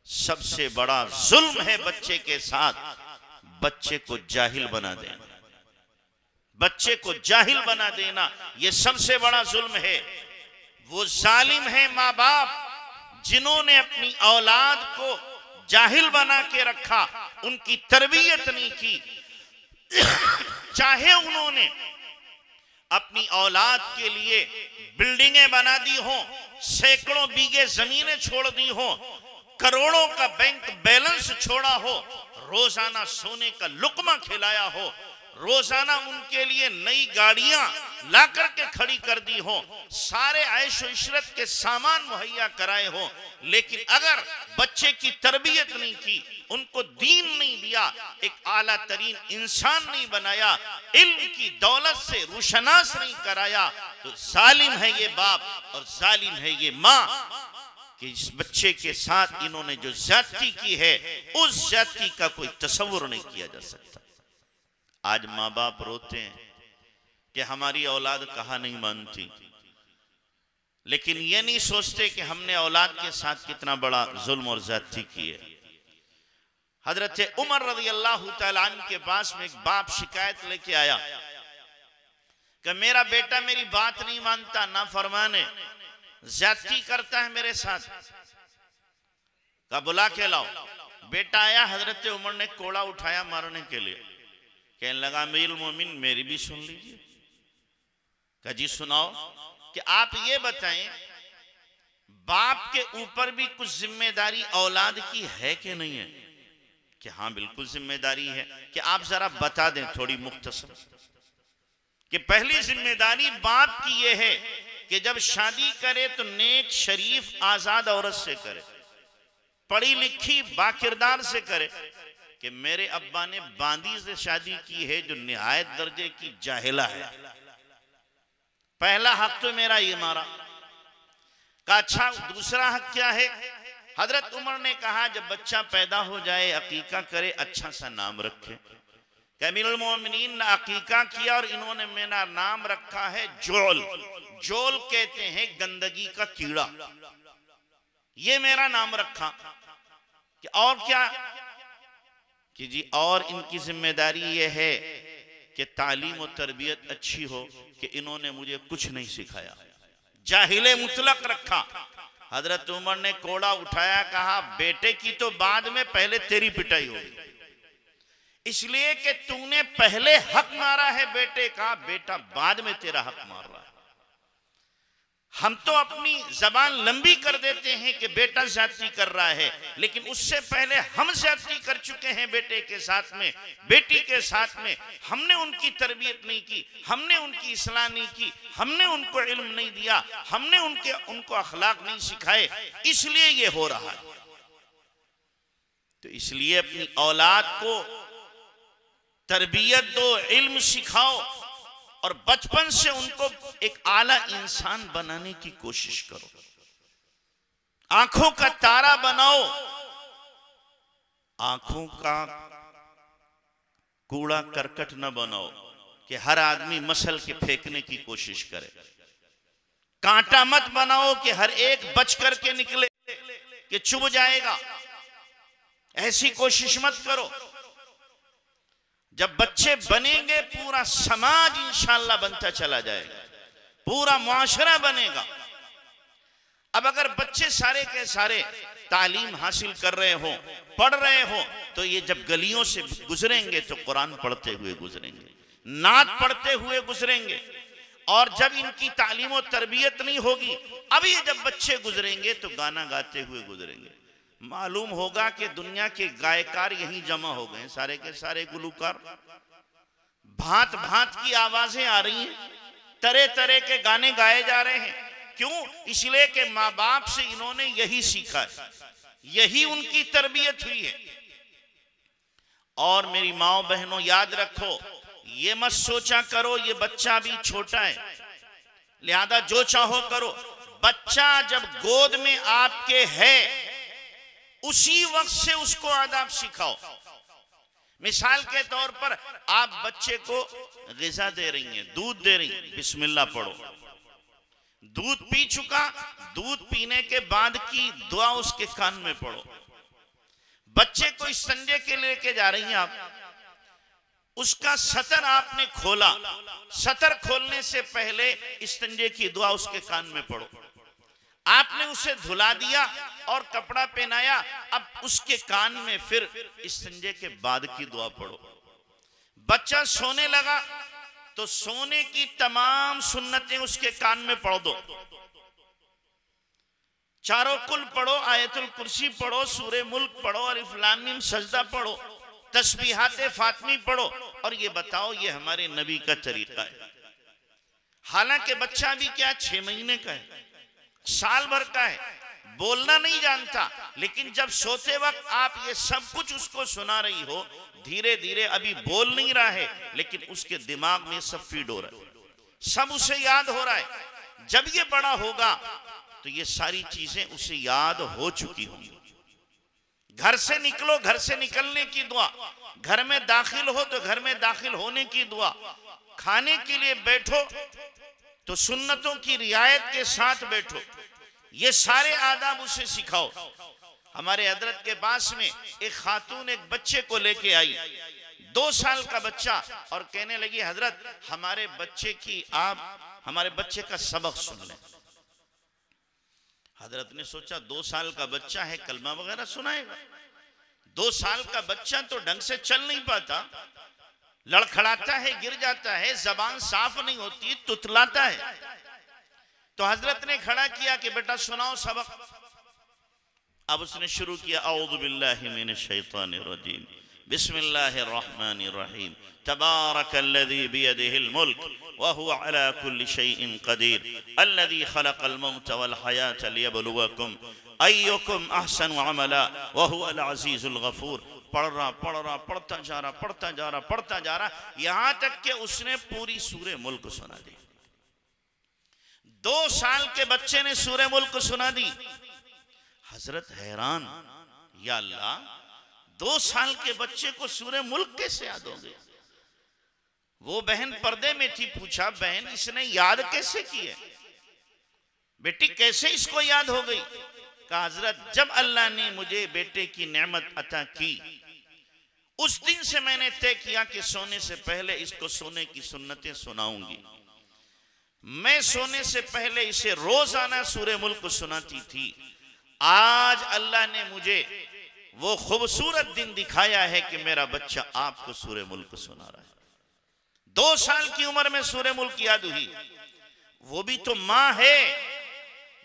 सबसे बड़ा जुल्म है बच्चे के साथ, बच्चे को जाहिल बना देना, बच्चे को जाहिल बना देना, ये सबसे बड़ा जुल्म है। वो जालिम है माँ बाप जिन्होंने अपनी औलाद को जाहिल बना के रखा, उनकी तरबियत नहीं की। चाहे उन्होंने अपनी औलाद के लिए बिल्डिंगें बना दी हो, सैकड़ों बीघे जमीनें छोड़ दी हो, करोड़ों का बैंक बैलेंस छोड़ा हो, रोजाना सोने का लुकमा खिलाया हो, रोजाना उनके लिए नई गाड़ियां ला करके खड़ी कर दी हो, सारे ऐश और इशरत के सामान मुहैया कराए हो, लेकिन अगर बच्चे की तरबियत नहीं की, उनको दीन नहीं दिया, एक आला तरीन इंसान नहीं बनाया, इल्म की दौलत से रोशनास नहीं कराया, तो जालिम है ये बाप और जालिम है ये माँ कि इस बच्चे के साथ इन्होंने जो ज्यादती की है, उस ज्यादती का कोई तसव्वुर नहीं किया जा सकता। आज माँ बाप रोते हैं कि हमारी औलाद कहा नहीं मानती, लेकिन ये नहीं सोचते कि हमने औलाद के साथ कितना बड़ा जुल्म और ज्यादती की है। हजरत उमर रज़ी अल्लाह तआला अन्हु के पास में एक बाप शिकायत लेके आया कि मेरा बेटा मेरी बात नहीं मानता, नाफरमान है, ज्यादती करता है मेरे साथ, का बुला के लाओ। बेटा आया, हजरत उमर ने कोड़ा उठाया मारने के लिए। कहने लगा अमीरुल मोमिन मेरी भी सुन लीजिए। कहा जी सुनाओ। कि आप ये बताएं बाप के ऊपर भी कुछ जिम्मेदारी औलाद की है कि नहीं है? कि हाँ बिल्कुल जिम्मेदारी है। कि आप जरा बता दें थोड़ी मुख्तसर। कि पहली जिम्मेदारी बाप की यह है कि जब शादी करे तो नेक शरीफ आजाद औरत से करे, पढ़ी लिखी बाकिरदार से करे। कि मेरे अब्बा ने बांदी से शादी की है जो निहायत दर्जे की जाहिला है, पहला हक तो मेरा ये मारा। का अच्छा दूसरा हक क्या है? हजरत उमर ने कहा जब बच्चा पैदा हो जाए अकीका करे, अच्छा सा नाम रखे। अमीरुल मोमिनीन ने अकीका किया और इन्होंने मेरा नाम रखा है जोल। जोल कहते हैं गंदगी का कीड़ा, ये मेरा नाम रखा। कि और क्या? कि जी और इनकी जिम्मेदारी ये है कि तालीम और तरबियत अच्छी हो। कि इन्होंने मुझे कुछ नहीं सिखाया, जाहिले मुतलक रखा। हजरत उमर ने कोड़ा उठाया, कहा बेटे की तो बाद में, पहले तेरी पिटाई होगी, इसलिए कि तूने पहले हक मारा है बेटे का, बेटा बाद में तेरा हक मार रहा है। हम तो अपनी जबान लंबी कर देते हैं कि बेटा ज्यादती कर रहा है, लेकिन उससे पहले हम ज्यादती कर चुके हैं बेटे के साथ में, बेटी के साथ में। हमने उनकी तरबियत नहीं की, हमने उनकी इस्लाह नहीं की, हमने उनको इल्म नहीं दिया, हमने उनको अखलाक नहीं सिखाए, इसलिए ये हो रहा है। तो इसलिए अपनी औलाद को तरबियत दो, इल्म सिखाओ और बचपन से उनको एक आला इंसान बनाने की कोशिश करो। आंखों का तारा बनाओ, आंखों का कूड़ा करकट न बनाओ कि हर आदमी मसल के फेंकने की कोशिश करे। कांटा मत बनाओ कि हर एक बच करके निकले कि चुभ जाएगा, ऐसी कोशिश मत करो। जब बच्चे बनेंगे पूरा समाज इंशाअल्लाह बनता चला जाएगा, पूरा मुआशरा बनेगा। अब अगर बच्चे सारे के सारे तालीम हासिल कर रहे हो, पढ़ रहे हो, तो ये जब गलियों से गुजरेंगे तो कुरान पढ़ते हुए गुजरेंगे, नात पढ़ते हुए गुजरेंगे। और जब इनकी तालीम और तरबियत नहीं होगी, अब ये जब बच्चे गुजरेंगे तो गाना गाते हुए गुजरेंगे। मालूम होगा कि दुनिया के गायकार यहीं जमा हो गए, सारे के सारे गुलूकार, भांत भांत की आवाजें आ रही हैं, तरह तरह के गाने गाए जा रहे हैं। क्यों? इसलिए कि माँ बाप से इन्होंने यही सीखा है, यही उनकी तरबियत हुई है। और मेरी माओ बहनों याद रखो, ये मत सोचा करो ये बच्चा भी छोटा है लिहाजा जो चाहो करो। बच्चा जब गोद में आपके है उसी वक्त से उसको आदाब सिखाओ। मिसाल के तौर पर आप बच्चे को ग़िज़ा दे रही हैं, दूध दे रही हैं, बिस्मिल्लाह पढ़ो। दूध पी चुका, दूध पीने के बाद की दुआ उसके कान में पढ़ो। बच्चे को इस्तंजे के लेके जा रही हैं आप, उसका सतर आपने खोला, सतर खोलने से पहले इस्तंजे की दुआ उसके कान में पढ़ो। आपने उसे धुला दिया और कपड़ा पहनाया, अब उसके कान में फिर इस्तंजे के बाद की दुआ पढ़ो। बच्चा सोने लगा तो सोने की तमाम सुन्नतें उसके कान में पढ़ दो। चारों कुल पढ़ो, आयतुल कुर्सी पढ़ो, सूरे मुल्क पढ़ो, अलिफ लाम मीम सजदा पढ़ो, तस्बीहाते फातिमी पढ़ो। और ये बताओ ये हमारे नबी का तरीका है। हालांकि बच्चा भी क्या 6 महीने का है, साल भर का है, बोलना नहीं जानता, लेकिन जब सोते वक्त आप ये सब कुछ उसको सुना रही हो, धीरे धीरे अभी बोल नहीं रहा है लेकिन उसके दिमाग में सब फीड हो रहा है, सब उसे याद हो रहा है। जब ये बड़ा होगा तो ये सारी चीजें उसे याद हो चुकी होंगी। घर से निकलो, घर से निकलने की दुआ, घर में दाखिल हो तो घर में दाखिल होने की दुआ, खाने के लिए बैठो तो सुन्नतों की रियायत के साथ बैठो। ये सारे आदाब उसे सिखाओ। हमारे हजरत के पास में एक खातून एक बच्चे को लेके आई, 2 साल का बच्चा, और कहने लगी हजरत हमारे बच्चे का सबक सुन लें। हजरत ने सोचा 2 साल का बच्चा है, कलमा वगैरह सुनाएगा। 2 साल का बच्चा तो ढंग से चल नहीं पाता, लड़खड़ाता है, गिर जाता है, जबान साफ नहीं होती, तुतलाता है। तो हजरत ने खड़ा किया कि बेटा सुनाओ सबक। अब उसने शुरू किया, औज़ु बिल्लाहि मिनश शैतानिर रजीम, बिस्मिल्लाहिर रहमानिर रहीम, तबारकल्लज़ी बियदिहिल मुल्क व हुवा अला कुल्लि शैइन क़दीर, अल्लज़ी खलक़ल मौत वल हयात लियब्लुवकुम अय्युकुम अहसनु अमला व हुवल अज़ीज़ुल गफूर। पढ़ता जा रहा यहां तक कि उसने पूरी सूरे मुल्क सुना दी। 2 साल के बच्चे ने सूरे मुल्क सुना दी। हजरत हैरान, या अल्लाह 2 साल के बच्चे को सूरे मुल्क कैसे याद हो गई? वो बहन पर्दे में थी, पूछा बहन इसने याद कैसे की है, बेटी कैसे इसको याद हो गई? कहा हजरत जब अल्लाह ने मुझे बेटे की नेमत अता की, उस दिन से मैंने तय किया कि सोने से पहले इसको सोने की सुन्नतें सुनाऊंगी। मैं सोने से पहले इसे रोजाना सूरे मुल्क सुनाती थी। आज अल्लाह ने मुझे वो खूबसूरत दिन दिखाया है कि मेरा बच्चा आपको सूरे मुल्क सुना रहा है। 2 साल की उम्र में सूरे मुल्क याद हुई। वो भी तो माँ है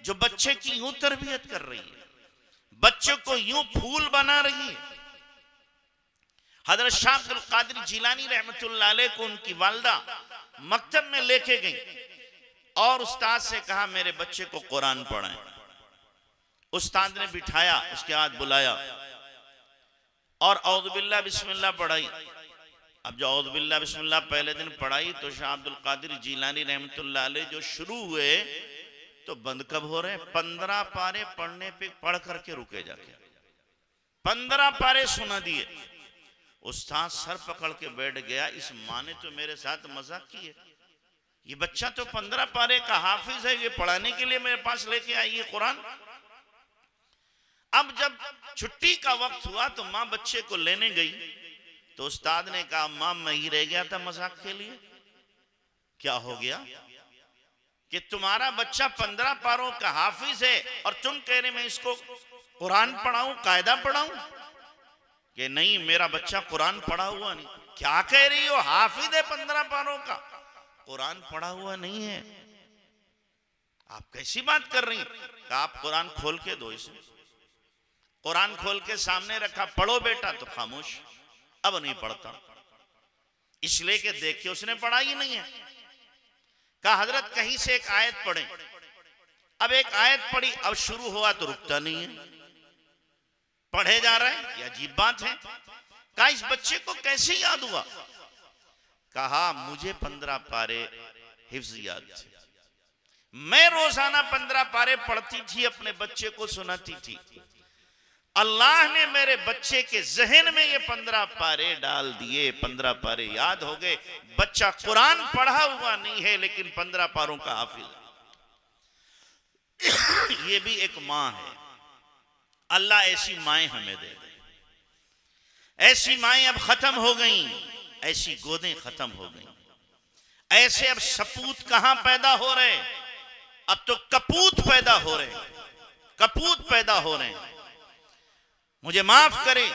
जो बच्चे की यूं तरबियत कर रही है, बच्चे को यूं फूल बना रही है। हजरत शाह अब्दुल कादिर जिलानी रहमतुल्लाह अलैह को उनकी वालिदा मकतब में लेके गई और उस्ताद से कहा मेरे बच्चे को कुरान पढ़ाएं। उस्ताद ने बिठाया, उसके बाद बुलाया और औज़ु बिल्लाह बिस्मिल्लाह पढ़ाई। अब जो औज़ु बिल्लाह बिस्मिल्लाह पहले दिन पढ़ाई तो शाह अब्दुल कादिर जिलानी रहमतुल्लाह अलैह जो शुरू हुए तो बंद कब हो रहे? 15 पारे पढ़ने पे पढ़ करके रुके जाके 15 पारे सुना दिए। उस्ताद सर पकड़ के बैठ गया, इस माँ ने तो मेरे साथ मजाक की है। ये बच्चा तो 15 पारे का हाफिज है, ये पढ़ाने के लिए मेरे पास लेके आई है कुरान। अब जब छुट्टी का वक्त हुआ तो माँ बच्चे को लेने गई तो उस्ताद ने कहा माँ मैं ही रह गया था मजाक के लिए। क्या हो गया कि तुम्हारा बच्चा 15 पारों का हाफिज है और तुम कह रहे मैं इसको कुरान पढ़ाऊं, कायदा पढ़ाऊं? कि नहीं मेरा बच्चा कुरान पढ़ा हुआ नहीं। क्या कह रही हो? हाफिज है 15 पारों का, कुरान पढ़ा हुआ नहीं है। आप कैसी बात कर रही? कहा आप कुरान खोल के दो इसे। कुरान खोल के सामने रखा, पढ़ो बेटा, तो खामोश, अब नहीं पढ़ता। इसलिए कि देखिए उसने पढ़ा ही नहीं है। कहा हजरत कहीं से एक आयत पढ़े। अब एक आयत पढ़ी, अब शुरू हुआ तो रुकता नहीं है, पढ़े जा रहा है। ये अजीब बात है। कहा इस बच्चे को कैसे याद हुआ? कहा मुझे 15 पारे हिफ्ज याद थे, मैं रोजाना 15 पारे पढ़ती थी, अपने बच्चे को सुनाती थी। अल्लाह ने मेरे बच्चे के जहन में ये 15 पारे डाल दिए, 15 पारे याद हो गए। बच्चा कुरान पढ़ा हुआ नहीं है लेकिन 15 पारों का हाफिज। ये भी एक माँ है। अल्लाह ऐसी माएं हमें दे दे। ऐसी माएं अब खत्म हो गई, ऐसी गोदें खत्म हो गई। ऐसे अब सपूत कहां पैदा हो रहे? अब तो कपूत पैदा हो रहे हैं, कपूत पैदा हो रहे हैं। मुझे माफ करें,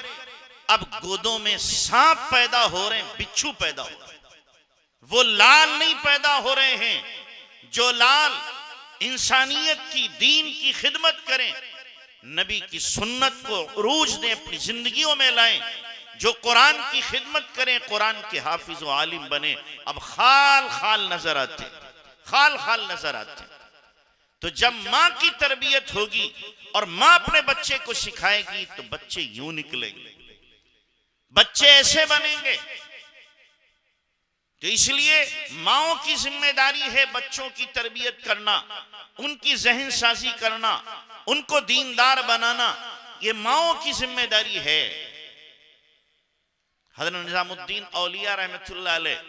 अब गोदों में सांप पैदा हो रहे हैं, बिच्छू पैदा हो रहे हैं। वो लाल नहीं पैदा हो रहे हैं जो लाल इंसानियत की, दीन की खिदमत करें, नबी की सुन्नत को उरूज दें, अपनी जिंदगियों में लाएं, जो कुरान की खिदमत करें, कुरान के हाफिज व आलिम बने। अब खाल खाल नजर आते, खाल खाल नजर आते। तो जब माँ की तरबियत होगी और माँ अपने बच्चे को सिखाएगी तो बच्चे यूं निकलेंगे, बच्चे ऐसे बनेंगे। तो इसलिए माओं की जिम्मेदारी है बच्चों की तरबियत करना, उनकी ज़हन साजी करना, उनको दीनदार बनाना, ये माओं की जिम्मेदारी है। हज़रत निज़ामुद्दीन औलिया रहमतुल्लाह अलैह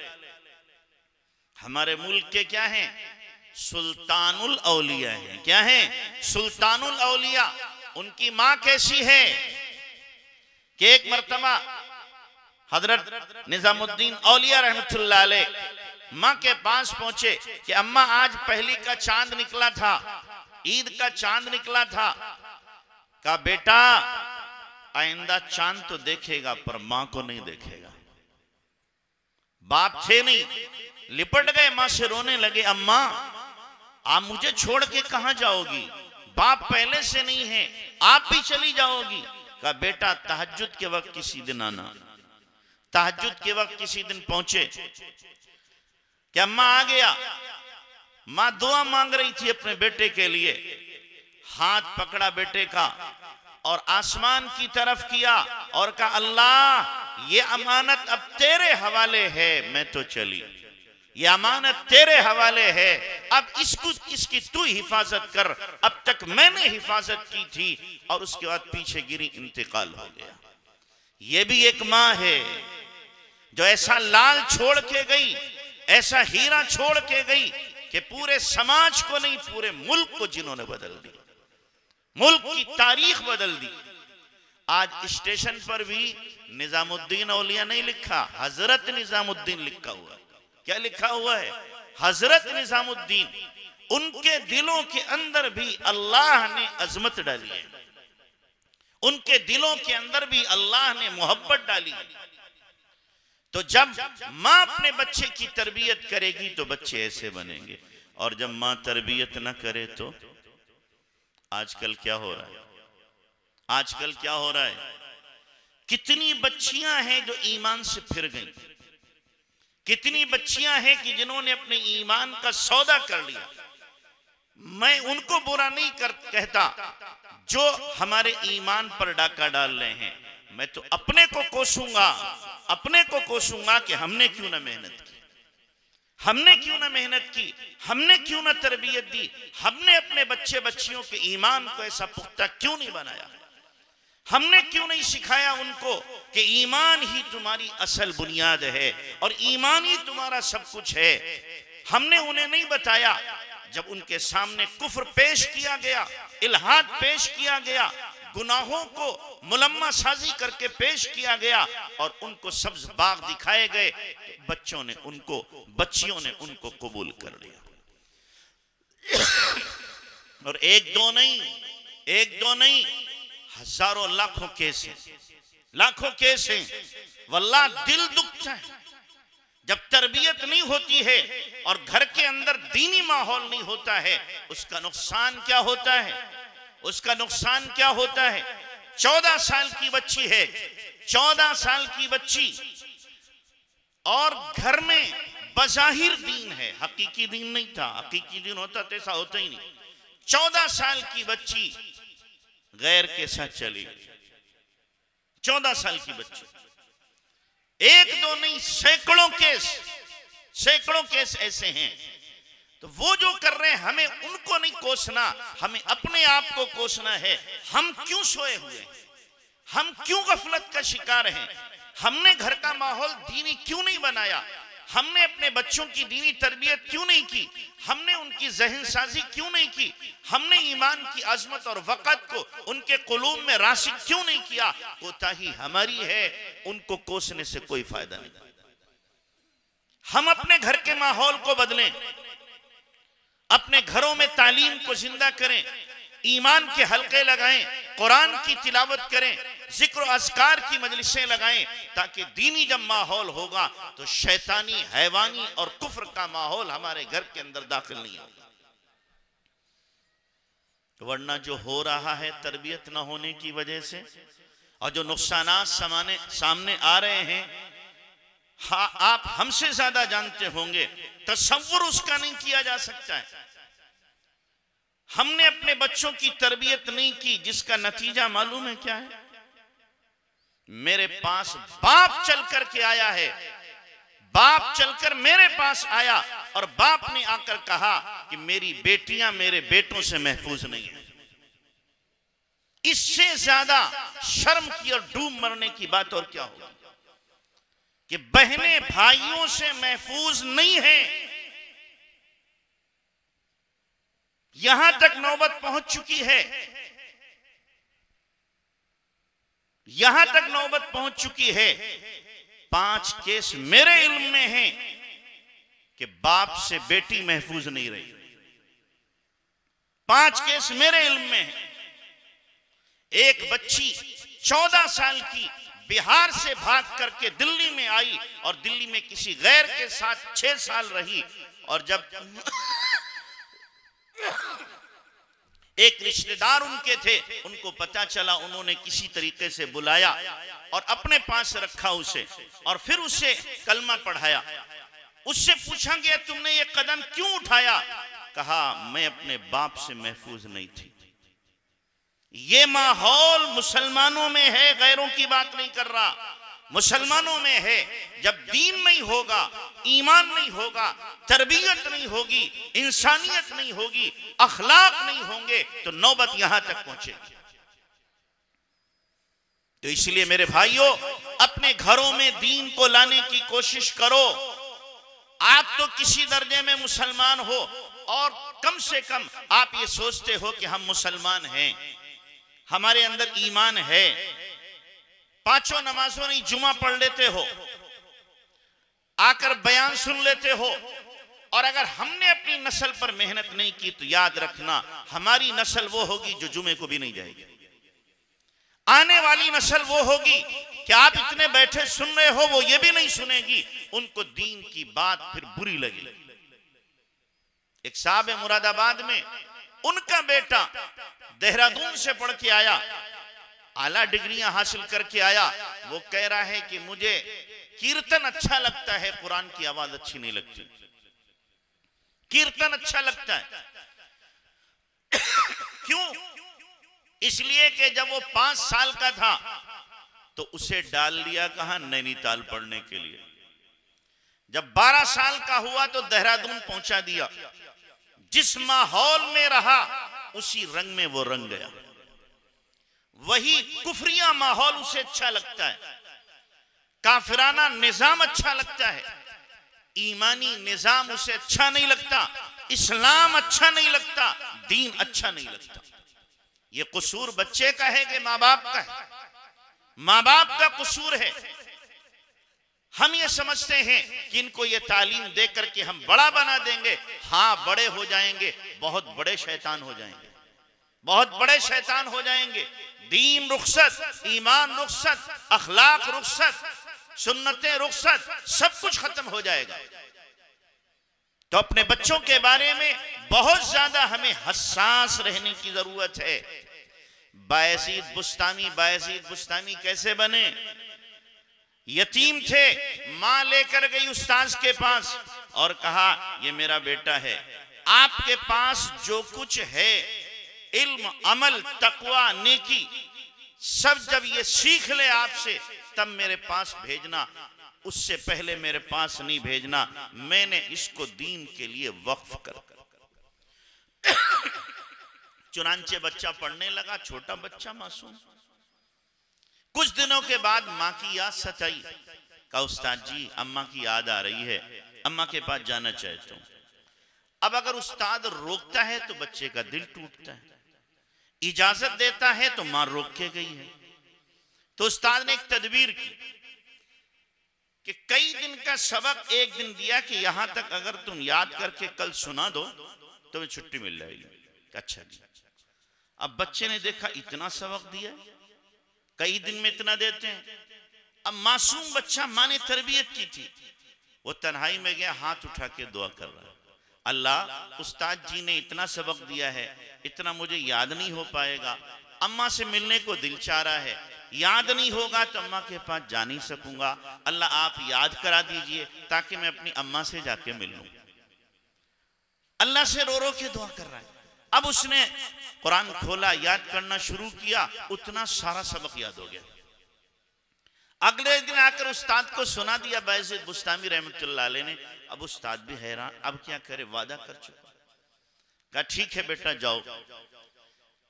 हमारे मुल्क के क्या हैं? सुल्तानुल औलिया हैं। क्या हैं? सुल्तानुल औलिया। उनकी माँ कैसी है कि एक मर्तबा हजरत निजामुद्दीन औलिया रहमतुल्लाह अलैह माँ के पास पहुंचे कि अम्मा आज पहली का चांद निकला था, ईद का चांद निकला था, कहा बेटा आइंदा चांद तो देखेगा पर मां को नहीं देखेगा। बाप थे नहीं, लिपट गए मां से, रोने लगे, अम्मा आप मुझे छोड़ के कहां जाओगी, बाप पहले से नहीं है, आप भी चली जाओगी। कहा बेटा तहज्जुद के वक्त किसी दिन आना। तहज्जुद के वक्त किसी दिन पहुंचे कि अम्मा आ गया। मां दुआ मांग रही थी अपने बेटे के लिए, हाथ पकड़ा बेटे का और आसमान की तरफ किया और कहा अल्लाह ये अमानत अब तेरे हवाले है, मैं तो चली, ये अमानत तेरे हवाले है, अब इसकी तू हिफाजत कर, अब तक मैंने हिफाजत की थी। और उसके बाद पीछे गिरी, इंतकाल हो गया। ये भी एक मां है जो ऐसा लाल छोड़ के गई, ऐसा हीरा छोड़ के गई कि पूरे समाज को नहीं पूरे मुल्क को जिन्होंने बदल दी, मुल्क की तारीख बदल दी। आज स्टेशन पर भी निजामुद्दीन औलिया नहीं लिखा, हजरत निजामुद्दीन लिखा हुआ है। क्या लिखा हुआ है? हजरत निजामुद्दीन। उनके दिलों के अंदर भी अल्लाह ने अजमत डाली है, उनके दिलों के अंदर भी अल्लाह ने मोहब्बत डाली है। तो जब मां अपने बच्चे की तरबियत करेगी तो बच्चे ऐसे बनेंगे, और जब मां तरबियत न करे तो आजकल क्या हो रहा है? आजकल क्या हो रहा है? कितनी बच्चियां हैं जो ईमान से फिर गईं, कितनी बच्चियां हैं कि जिन्होंने अपने ईमान का सौदा कर लिया। मैं उनको बुरा नहीं कहता जो हमारे ईमान पर डाका डाल रहे हैं, मैं तो अपने को कोसूंगा कि हमने क्यों ना मेहनत की, हमने क्यों ना मेहनत की, हमने क्यों ना तरबियत दी, हमने अपने बच्चे बच्चियों के ईमान को ऐसा पुख्ता क्यों नहीं बनाया, हमने क्यों नहीं सिखाया उनको कि ईमान ही तुम्हारी असल बुनियाद है और ईमान ही तुम्हारा सब कुछ है। हमने उन्हें नहीं बताया। जब उनके सामने कुफ्र पेश किया गया, इल्हाद पेश किया गया, गुनाहों को मुलम्मा साजी करके पेश किया गया और उनको सब्ज बाग दिखाए गए, तो बच्चियों ने उनको कबूल कर लिया। और एक दो नहीं, हजारों लाखों केस हैं। वल्लाह दिल दुखता है जब तरबियत नहीं होती है और घर के अंदर दीनी माहौल नहीं होता है। उसका नुकसान क्या होता है? 14 साल की बच्ची है, 14 साल की बच्ची, और घर में बज़ाहिर दीन है, हकीकी दीन नहीं था। हकीकी दीन होता तो ऐसा होता ही नहीं। 14 साल की बच्ची गैर के साथ चली, 14 साल की बच्ची। एक दो नहीं, सैकड़ों केस ऐसे हैं। तो वो जो कर रहे हैं, हमें उनको नहीं कोसना, हमें अपने आप को कोसना है। हम क्यों सोए हुए हैं? हम क्यों गफलत का शिकार हैं? हमने घर का माहौल दीनी क्यों नहीं बनाया? हमने अपने बच्चों की दीनी तरबियत क्यों नहीं की? हमने उनकी ज़हन साजी क्यों नहीं की? हमने ईमान की अजमत और वक़्त को उनके कुलूब में रासिक क्यों नहीं किया? कोताही हमारी है, उनको कोसने से कोई फायदा नहीं। हम अपने घर के माहौल को बदलें, अपने घरों में तालीम को जिंदा करें, ईमान के हलके लगाएं, कुरान की तिलावत करें, जिक्र अस्कार की मजलिसें लगाएं, ताकि दीनी जब माहौल होगा तो शैतानी, हैवानी और कुफ्र का माहौल हमारे घर के अंदर दाखिल नहीं होगा। वरना जो हो रहा है तरबियत न होने की वजह से और जो नुकसानात सामने आ रहे हैं, हाँ आप हमसे ज्यादा जानते होंगे, तसव्वुर उसका नहीं किया जा सकता है। हमने अपने बच्चों की तरबियत नहीं की, जिसका नतीजा मालूम है क्या है? मेरे पास बाप चल कर के आया है, बाप चलकर मेरे पास आया और बाप ने आकर कहा कि मेरी बेटियां मेरे बेटों से महफूज नहीं है। इससे ज्यादा शर्म की और डूब मरने की बात और क्या होगी कि बहनें भाइयों से महफूज नहीं है। यहां तक नौबत पहुंच चुकी है, यहां तक नौबत पहुंच चुकी है। 5 केस मेरे इल्म में हैं कि बाप से बेटी महफूज नहीं रही। 5 केस मेरे इल्म में है। एक बच्ची 14 साल की बिहार से भाग करके दिल्ली में आई और दिल्ली में किसी गैर के साथ 6 साल रही, और जब एक रिश्तेदार उनके थे, उनको पता चला, उन्होंने किसी तरीके से बुलाया और अपने पास रखा उसे, और फिर उसे कलमा पढ़ाया। उससे पूछा गया तुमने ये कदम क्यों उठाया? कहा मैं अपने बाप से महफूज नहीं थी। ये माहौल मुसलमानों में है, गैरों की बात नहीं कर रहा, मुसलमानों में है। जब दीन नहीं होगा, ईमान नहीं होगा, तरबियत नहीं होगी, इंसानियत नहीं होगी, अखलाक नहीं होंगे, तो नौबत यहां तक पहुंचेगी। तो इसलिए मेरे भाइयों, अपने घरों में दीन को लाने की कोशिश करो। आप तो किसी दर्जे में मुसलमान हो, और कम से कम आप ये सोचते हो कि हम मुसलमान हैं, हमारे अंदर ईमान है, 5 नमाजों नहीं जुमा पढ़ लेते हो, आकर बयान सुन लेते हो। और अगर हमने अपनी नस्ल पर मेहनत नहीं की तो याद रखना, हमारी नस्ल वो होगी जो जुमे को भी नहीं जाएगी। आने वाली नस्ल वो होगी कि आप इतने बैठे सुन रहे हो, वो ये भी नहीं सुनेगी, उनको दीन की बात फिर बुरी लगेगी। एक साहब है मुरादाबाद में, उनका बेटा देहरादून से पढ़ के आया, आला डिग्रियां हासिल करके आया। वो कह रहा है कि मुझे कीर्तन अच्छा लगता है, कुरान की आवाज अच्छी नहीं लगती। कीर्तन अच्छा लगता है क्यों? इसलिए कि जब वो 5 साल का था तो उसे डाल लिया कहां, नैनीताल पढ़ने के लिए। जब 12 साल का हुआ तो देहरादून पहुंचा दिया। जिस माहौल में रहा उसी रंग में वो रंग गया। वही कुफरिया माहौल उसे अच्छा लगता है, काफिराना निजाम अच्छा लगता है, ईमानी निजाम उसे अच्छा नहीं लगता, इस्लाम अच्छा नहीं लगता, दीन अच्छा नहीं लगता। ये कसूर बच्चे का है कि माँ बाप का है? माँ बाप का कसूर है। हम ये समझते हैं कि इनको ये तालीम दे करके हम बड़ा बना देंगे। हाँ, बड़े हो जाएंगे, बहुत बड़े शैतान हो जाएंगे, बहुत बड़े शैतान हो जाएंगे। दीन रुखसत, ईमान रुखसत, अखलाक रुखसत, सुन्नतें रुखसत, सब कुछ खत्म हो जाएगा। तो अपने बच्चों के बारे में बहुत ज्यादा हमें हसास रहने की जरूरत है। बायजीद बुस्तामी कैसे बने? यतीम थे, मां लेकर गई उस्ताद के पास और कहा ये मेरा बेटा है, आपके पास जो कुछ है, इल्म, अमल, तकवा, नेकी, सब जब ये सीख ले आपसे तब मेरे पास भेजना, उससे पहले मेरे पास नहीं भेजना। मैंने इसको दीन के लिए वक्फ कर। चुनांचे बच्चा पढ़ने लगा, छोटा बच्चा मासूम। कुछ दिनों के बाद माँ की याद सताई। कहा उस्ताद जी अम्मा की याद आ रही है, अम्मा के पास जाना चाहता हूं। अब अगर उस्ताद रोकता है तो बच्चे का दिल टूटता है, इजाजत देता है तो मां रोक के गई है। तो उस्ताद ने एक तदबीर की कि कई दिन का सबक एक दिन दिया कि यहां तक अगर तुम याद करके कल सुना दो तो तुम्हें छुट्टी मिल जाएगी। अच्छा जी। अब बच्चे ने देखा इतना सबक दिया, कई दिन में इतना देते हैं। अब मासूम बच्चा, मां ने तरबियत की थी, वो तन्हाई में गया, हाथ उठा के दुआ कर रहा है, अल्लाह उस्ताद जी ने इतना सबक दिया है, इतना मुझे याद नहीं हो पाएगा, अम्मा से मिलने को दिल चाह रहा है, याद नहीं होगा तो अम्मा के पास जा नहीं सकूंगा, अल्लाह आप याद करा दीजिए ताकि मैं अपनी अम्मा से जाके मिल लूं। अल्लाह से रो रो के दुआ कर रहा है। अब उसने कुरान खोला, याद करना शुरू किया, उतना सारा सबक याद हो गया। अगले दिन आकर उस्ताद को सुना दिया बायजीद बुस्तामी रहमतुल्लाह अलैह ने। अब उस्ताद भी हैरान, अब क्या करे, वादा कर चुका। कहा ठीक है बेटा जाओ।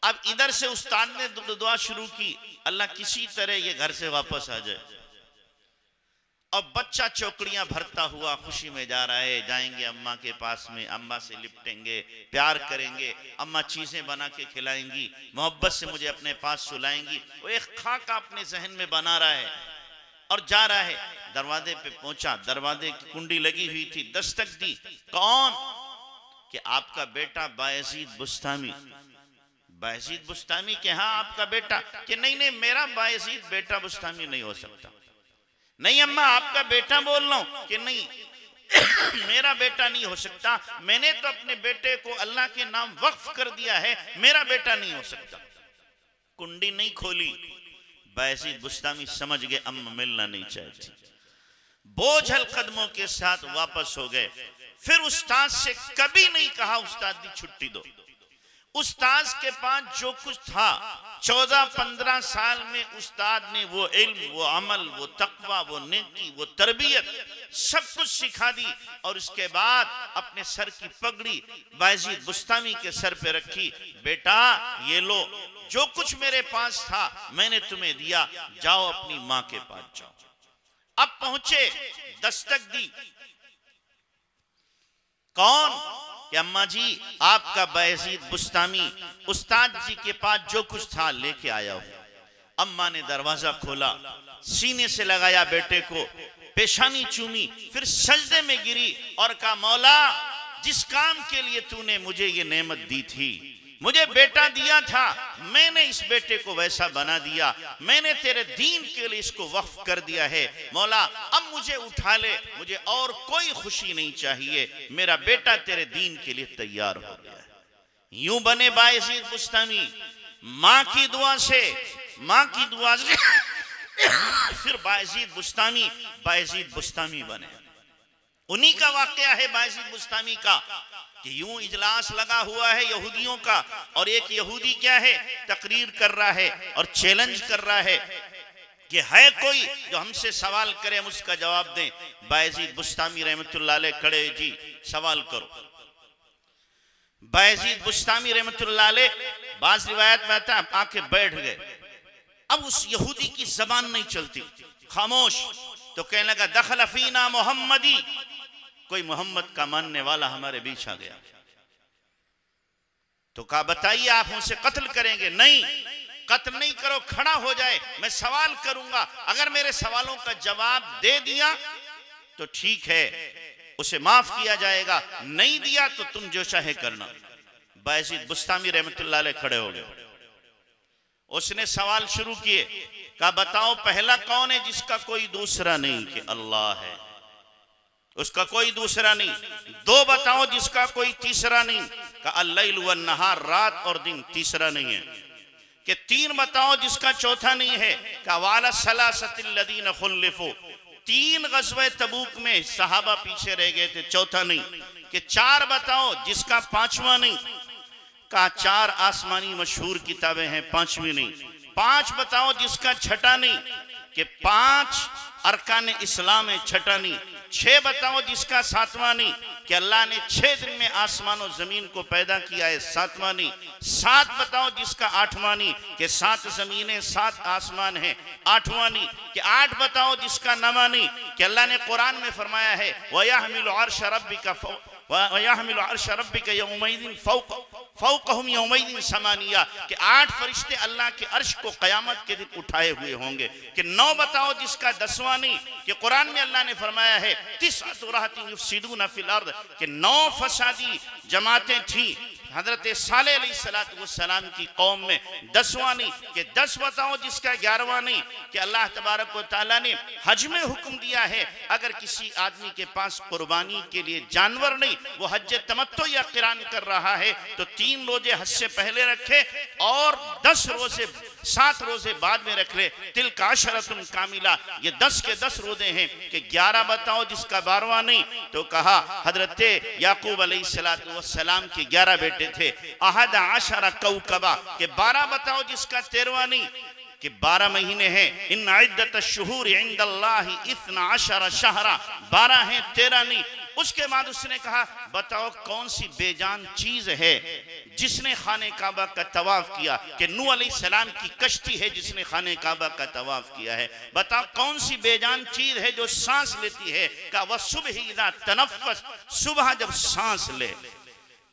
अब इधर से उस्ताद ने दुआ शुरू की, अल्लाह किसी तरह ये घर से वापस आ जाए। अब बच्चा चौकड़ियां भरता हुआ खुशी में जा रहा है, जाएंगे अम्मा के पास में, अम्मा से लिपटेंगे, प्यार करेंगे, अम्मा चीजें बना के खिलाएंगी, मोहब्बत से मुझे अपने पास सुलाएंगी। वो एक खाका अपने जहन में बना रहा है और जा रहा है। दरवाजे पे पहुंचा, दरवाजे की कुंडी लगी हुई थी, दस्तक दी, कौन? कि आपका बेटा बायजीद बुस्तामी, बायजीद बुस्तामी के हाँ आपका बेटा, कि नहीं नहीं मेरा बायजीद बेटा बुस्तामी नहीं हो सकता। नहीं अम्मा आपका बेटा बोल रहा हूं, कि नहीं मेरा बेटा नहीं हो सकता, मैंने तो अपने बेटे को अल्लाह के नाम वक्फ कर दिया है, मेरा बेटा नहीं हो सकता। कुंडी नहीं खोली, बायजीद बुस्तामी समझ गए अम्मा मिलना नहीं चाहती, बोझल कदमों के साथ वापस हो गए। फिर उस्ताद से कभी नहीं कहा उस्ताद की छुट्टी दो। उस्ताद के पास जो कुछ था 14-15 साल में उस्ताद ने वो इल्म, वो अमल, वो तकवा, वो नेकी, वो तरबियत सब कुछ सिखा दी। और उसके बाद अपने सर की पगड़ी बायजीद बुस्तामी के सर पे रखी, बेटा ये लो जो कुछ मेरे पास था मैंने तुम्हें दिया, जाओ अपनी मां के पास जाओ। अब पहुंचे, दस्तक दी, कौन? कि अम्मा जी आपका बायजीद बुस्तामी उस्ताद जी के पास जो कुछ था लेके आया हूं। अम्मा ने दरवाजा खोला, सीने से लगाया बेटे को, पेशानी चूमी, फिर सजदे में गिरी और कहा मौला जिस काम के लिए तूने मुझे ये नेमत दी थी, मुझे बेटा दिया था, मैंने इस बेटे को वैसा बना दिया, मैंने तेरे दीन के लिए इसको वक्फ कर दिया है। मौला अब मुझे उठा ले, मुझे और कोई खुशी नहीं चाहिए, मेरा बेटा तेरे दीन के लिए तैयार हो गया। यूं बने बायजीद बुस्तामी, मां की दुआ से फिर बायजीद बुस्तामी बने। उन्हीं का वाकया है बायजीद बुस्तामी का कि यूं इजलास लगा हुआ है यहूदियों का, और एक यहूदी क्या है तकरीर कर रहा है और चैलेंज कर रहा है कि है कोई जो हमसे सवाल करे हम उसका जवाब दें। बायजीद बुस्तामी रहमतुल्लाह अलैह खड़े, जी सवाल करो। बायजीद बुस्तामी रहमतुल्लाह अलैह, बाज़ रिवायत में आता है आके बैठ गए। अब उस यहूदी की जबान नहीं चलती, खामोश। तो कहने लगा दखल फीना मोहम्मदी, कोई मोहम्मद का मानने वाला हमारे बीच आ गया। तो कहा बताइए आप उनसे कत्ल करेंगे? नहीं, कत्ल नहीं करो, खड़ा हो जाए, मैं सवाल करूंगा, अगर मेरे सवालों का जवाब दे दिया तो ठीक है, उसे माफ किया जाएगा, नहीं दिया तो तुम जो चाहे करना। बायजीद बुस्तामी रहमतुल्लाह अलैह खड़े हो गए, उसने सवाल शुरू किए। कहा बताओ पहला कौन है जिसका कोई दूसरा नहीं? कि अल्लाह है, उसका कोई दूसरा नहीं। दो बताओ जिसका कोई तीसरा नहीं? का अल-लैल वन नहार, रात और दिन तीसरा नहीं है। कि तीन बताओ जिसका चौथा नहीं है? का वाला सलासतिल लदीन खुल्लिफू, 3 ग़ज़वे तबूक में सहाबा पीछे रह गए थे, चौथा नहीं। कि चार बताओ जिसका पांचवा नहीं? का 4 आसमानी मशहूर किताबें हैं, पांचवी नहीं। 5 बताओ जिसका छठा नहीं? कि 5 अरकान इस्लाम है, छठा नहीं। 6 बताओ जिसका 7वां नहीं? कि अल्लाह ने 6 दिन में आसमान और जमीन को पैदा किया है, 7वां नहीं। 7 बताओ जिसका 8वां नहीं? कि 7 जमीनें 7 आसमान है, 8वां नहीं। कि 8 बताओ जिसका 9वां नहीं? कि अल्लाह ने कुरान में फरमाया है वयहमिलु अर्श रब्बिका यौमइदिन फौकहुम यौमइदिन समानिया, कि 8 फरिश्ते अल्लाह के अर्श को कयामत के दिन उठाए हुए होंगे। कि 9 बताओ जिसका 10वां नहीं? कि कुरान में अल्लाह ने फरमाया है तिस्अतु रहतिन युफ्सिदूना फिल अर्द, कि 9 फसादी जमातें थी हजरत सालेह अलैहिस्सलाम की कौम में, 10वां नहीं। कि 10 बताओ जिसका 11वां नहीं? कि अल्लाह तबारक व तआला ने हज में हुक्म दिया है अगर किसी आदमी के पास कुर्बानी के लिए जानवर नहीं, वो हज तमत्तु या क़िरान कर रहा है, तो 3 रोजे हज से पहले रखे और 10 रोजे 7 रोजे बाद में रख ले, तिल का अशरतुन कामिला, ये 10 के 10 रोजे हैं। कि 11 बताओ जिसका 12वां नहीं? तो कहा हजरत याकूब अलैहिस्सलाम के 11 बेटे थे, अहद आशरा कौकबा, के 12 बताओ जिसका 13वां नहीं? कि 12 महीने हैं, इन इद्दत अश्शुहूर इंदल्लाहि 12 शहरा, 12 हैं, 13 नहीं। उसके बाद उसने कहा बताओ कौन सी बेजान चीज है जिसने खाने काबा का तवाफ किया? कि नूह अलैहिस्सलाम की कश्ती है जिसने खाने काबा का तवाफ किया है। बताओ कौन सी बेजान चीज है जो सांस लेती है? का वह सुबह इज़ा तनफ़्फ़स, सुबह जब सांस ले।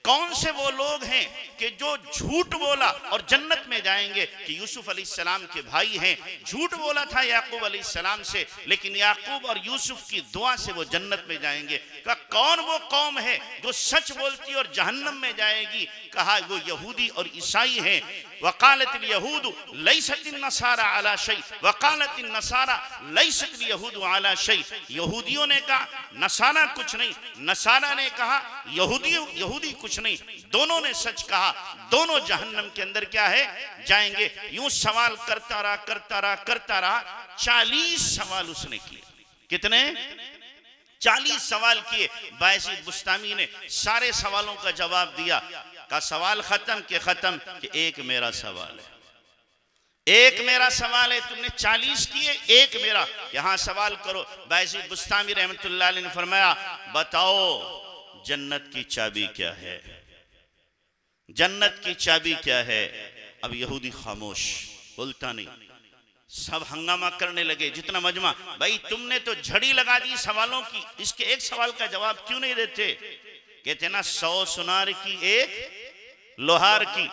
कौन से वो लोग हैं कि जो झूठ बोला और जन्नत में जाएंगे, कि यूसुफ अलैहिस्सलाम के भाई हैं, झूठ बोला था याकूब अलैहिस्सलाम से, लेकिन याकूब और यूसुफ की दुआ से वो जन्नत में जाएंगे। कहा कौन वो कौम है जो सच बोलती और जहन्नम में जाएगी? कहा वो यहूदी और ईसाई हैं। वकालत यहूद लैसत नसारा अला शै, वकालत नसारा लैसत यहूद अला शै। यहूदियों ने कहा नसारा कुछ नहीं, नसारा ने कहा यहूदी कुछ नहीं, दोनों ने सच कहा, दोनों जहन्नम के अंदर क्या है जाएंगे। यूं सवाल करता रहा 40 सवाल उसने किए। कितने? 40 सवाल किए। बायजीद बुस्तामी ने सारे सवालों का जवाब दिया। का सवाल खत्म के खत्म कि एक मेरा सवाल है, एक मेरा सवाल है। तुमने 40 किए, एक मेरा, यहां सवाल करो। बायजीद बुस्तामी रहमतुल्लाह अलैहि ने फरमाया बताओ जन्नत की चाबी क्या है, जन्नत की चाबी क्या है? अब यहूदी खामोश, बोलता नहीं। सब हंगामा करने लगे, जितना मजमा। भाई तुमने तो झड़ी लगा दी सवालों की, इसके एक सवाल का जवाब क्यों नहीं देते? कहते ना 100 सुनार की एक लोहार की,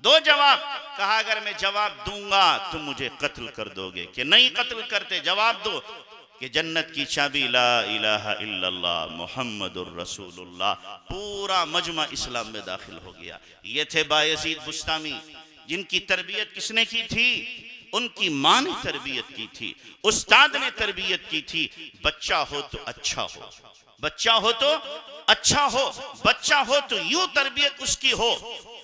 2 जवाब। कहा अगर मैं जवाब दूंगा तुम मुझे कत्ल कर दोगे, कि नहीं कत्ल करते, जवाब दो कि जन्नत की चाबी ला इलाहा इल्लल्लाह मुहम्मदुर रसूलुल्लाह। पूरा मजमा इस्लाम में दाखिल हो गया। ये थे बायजीद बुस्तामी, जिनकी तरबियत किसने की थी? उनकी मां ने तरबियत की थी, उस्ताद ने तरबियत की थी। बच्चा हो तो अच्छा हो, बच्चा हो तो अच्छा हो, बच्चा हो तो यूं तरबियत उसकी हो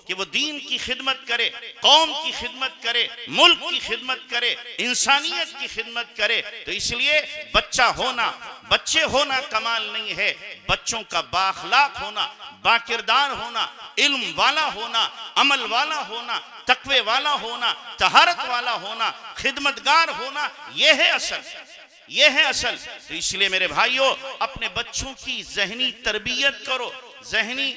कि वो दीन की खिदमत करे, कौम की खिदमत करे, मुल्क की खिदमत करे, इंसानियत की खिदमत करे। तो इसलिए बच्चा होना, बच्चे होना कमाल नहीं है, बच्चों का बाखलाक होना, बाकिरदार होना, इल्म वाला होना, अमल वाला होना, तकवे वाला होना, तहारत वाला होना, खिदमतगार होना, यह है असल, यह है असल। तो इसलिए मेरे भाइयों अपने बच्चों की ज़हनी तरबियत करो, ज़हनी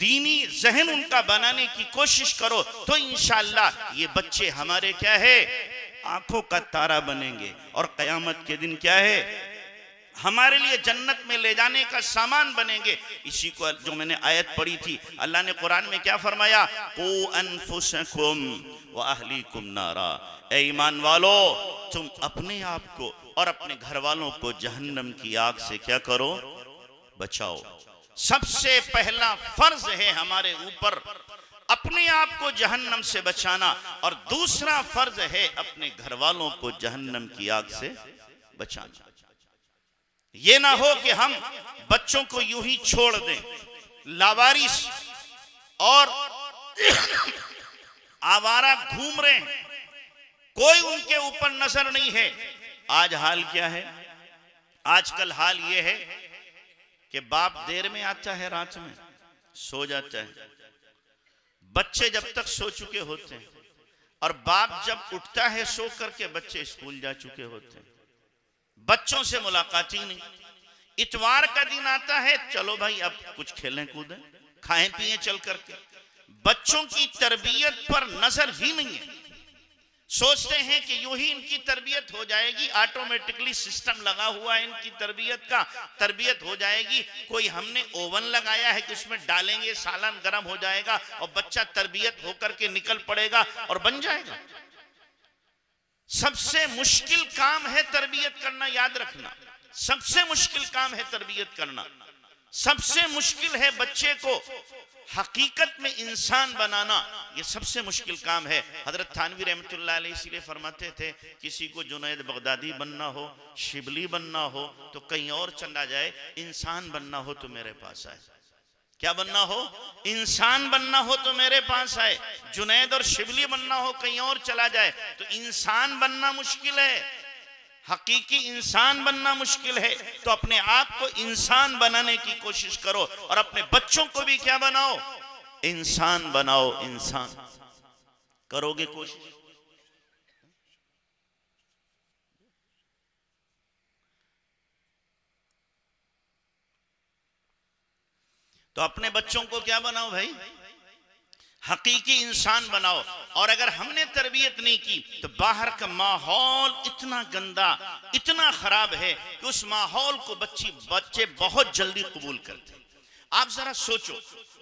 दीनी जहन उनका बनाने की कोशिश करो, तो इंशाअल्लाह ये बच्चे हमारे क्या है, आंखों का तारा बनेंगे और क़यामत के दिन क्या है, हमारे लिए जन्नत में ले जाने का सामान बनेंगे। इसी को जो मैंने आयत पढ़ी थी, अल्लाह ने कुरान में क्या फरमाया? कू अनफुसकुम व अहलीकुम नारा। ए ईमान वालो, तुम अपने आप को और अपने घर वालों को जहन्नम की आग से क्या करो, बचाओ। सबसे पहला फर्ज है हमारे ऊपर अपने आप को जहन्नम से बचाना, और दूसरा फर्ज है अपने घर वालों को जहन्नम की आग से बचाना। ये ना हो कि हम बच्चों को यूं ही छोड़ दें, लावारिस और आवारा घूम रहे हैं, कोई उनके ऊपर नजर नहीं है। आज हाल क्या है? आजकल हाल ये है कि बाप देर में आता है, रात में सो जाता है, बच्चे जब तक सो चुके होते हैं, और बाप जब उठता है सो करके बच्चे स्कूल जा चुके होते हैं, बच्चों से मुलाकात ही नहीं। इतवार का दिन आता है, चलो भाई अब कुछ खेलें कूदें, खाएं पिए चल करके, बच्चों की तरबियत पर नजर ही नहीं है। सोचते हैं कि यूं ही इनकी तरबियत हो जाएगी, ऑटोमेटिकली सिस्टम लगा हुआ है इनकी तरबियत का, तरबियत हो जाएगी। कोई हमने ओवन लगाया है कि उसमें डालेंगे, सालन गर्म हो जाएगा और बच्चा तरबियत होकर के निकल पड़ेगा और बन जाएगा। सबसे मुश्किल काम है तरबियत करना, याद रखना, सबसे मुश्किल काम है तरबियत करना। सबसे मुश्किल है बच्चे को हकीकत में इंसान बनाना, ये सबसे मुश्किल काम है। हजरत थानवी रहमतुल्लाह अलैहि इसीलिए फरमाते थे, किसी को जुनैद बगदादी बनना हो, शिबली बनना हो तो कहीं और चला जाए, इंसान बनना हो तो मेरे पास आए। क्या बनना हो? इंसान बनना हो तो मेरे पास आए। जुनैद और शिबली बनना हो कहीं और चला जाए। तो इंसान बनना मुश्किल है, हकीकी इंसान बनना मुश्किल है। तो अपने आप को इंसान बनाने की कोशिश करो और अपने बच्चों को भी क्या बनाओ? इंसान बनाओ। इंसान करोगे कोशिश? तो अपने बच्चों को क्या बनाओ भाई? हकीकी इंसान बनाओ। और अगर हमने तरबियत नहीं की तो बाहर का माहौल इतना गंदा, इतना खराब है कि उस माहौल को बच्चे बहुत जल्दी कबूल करते हैं। आप जरा सोचो,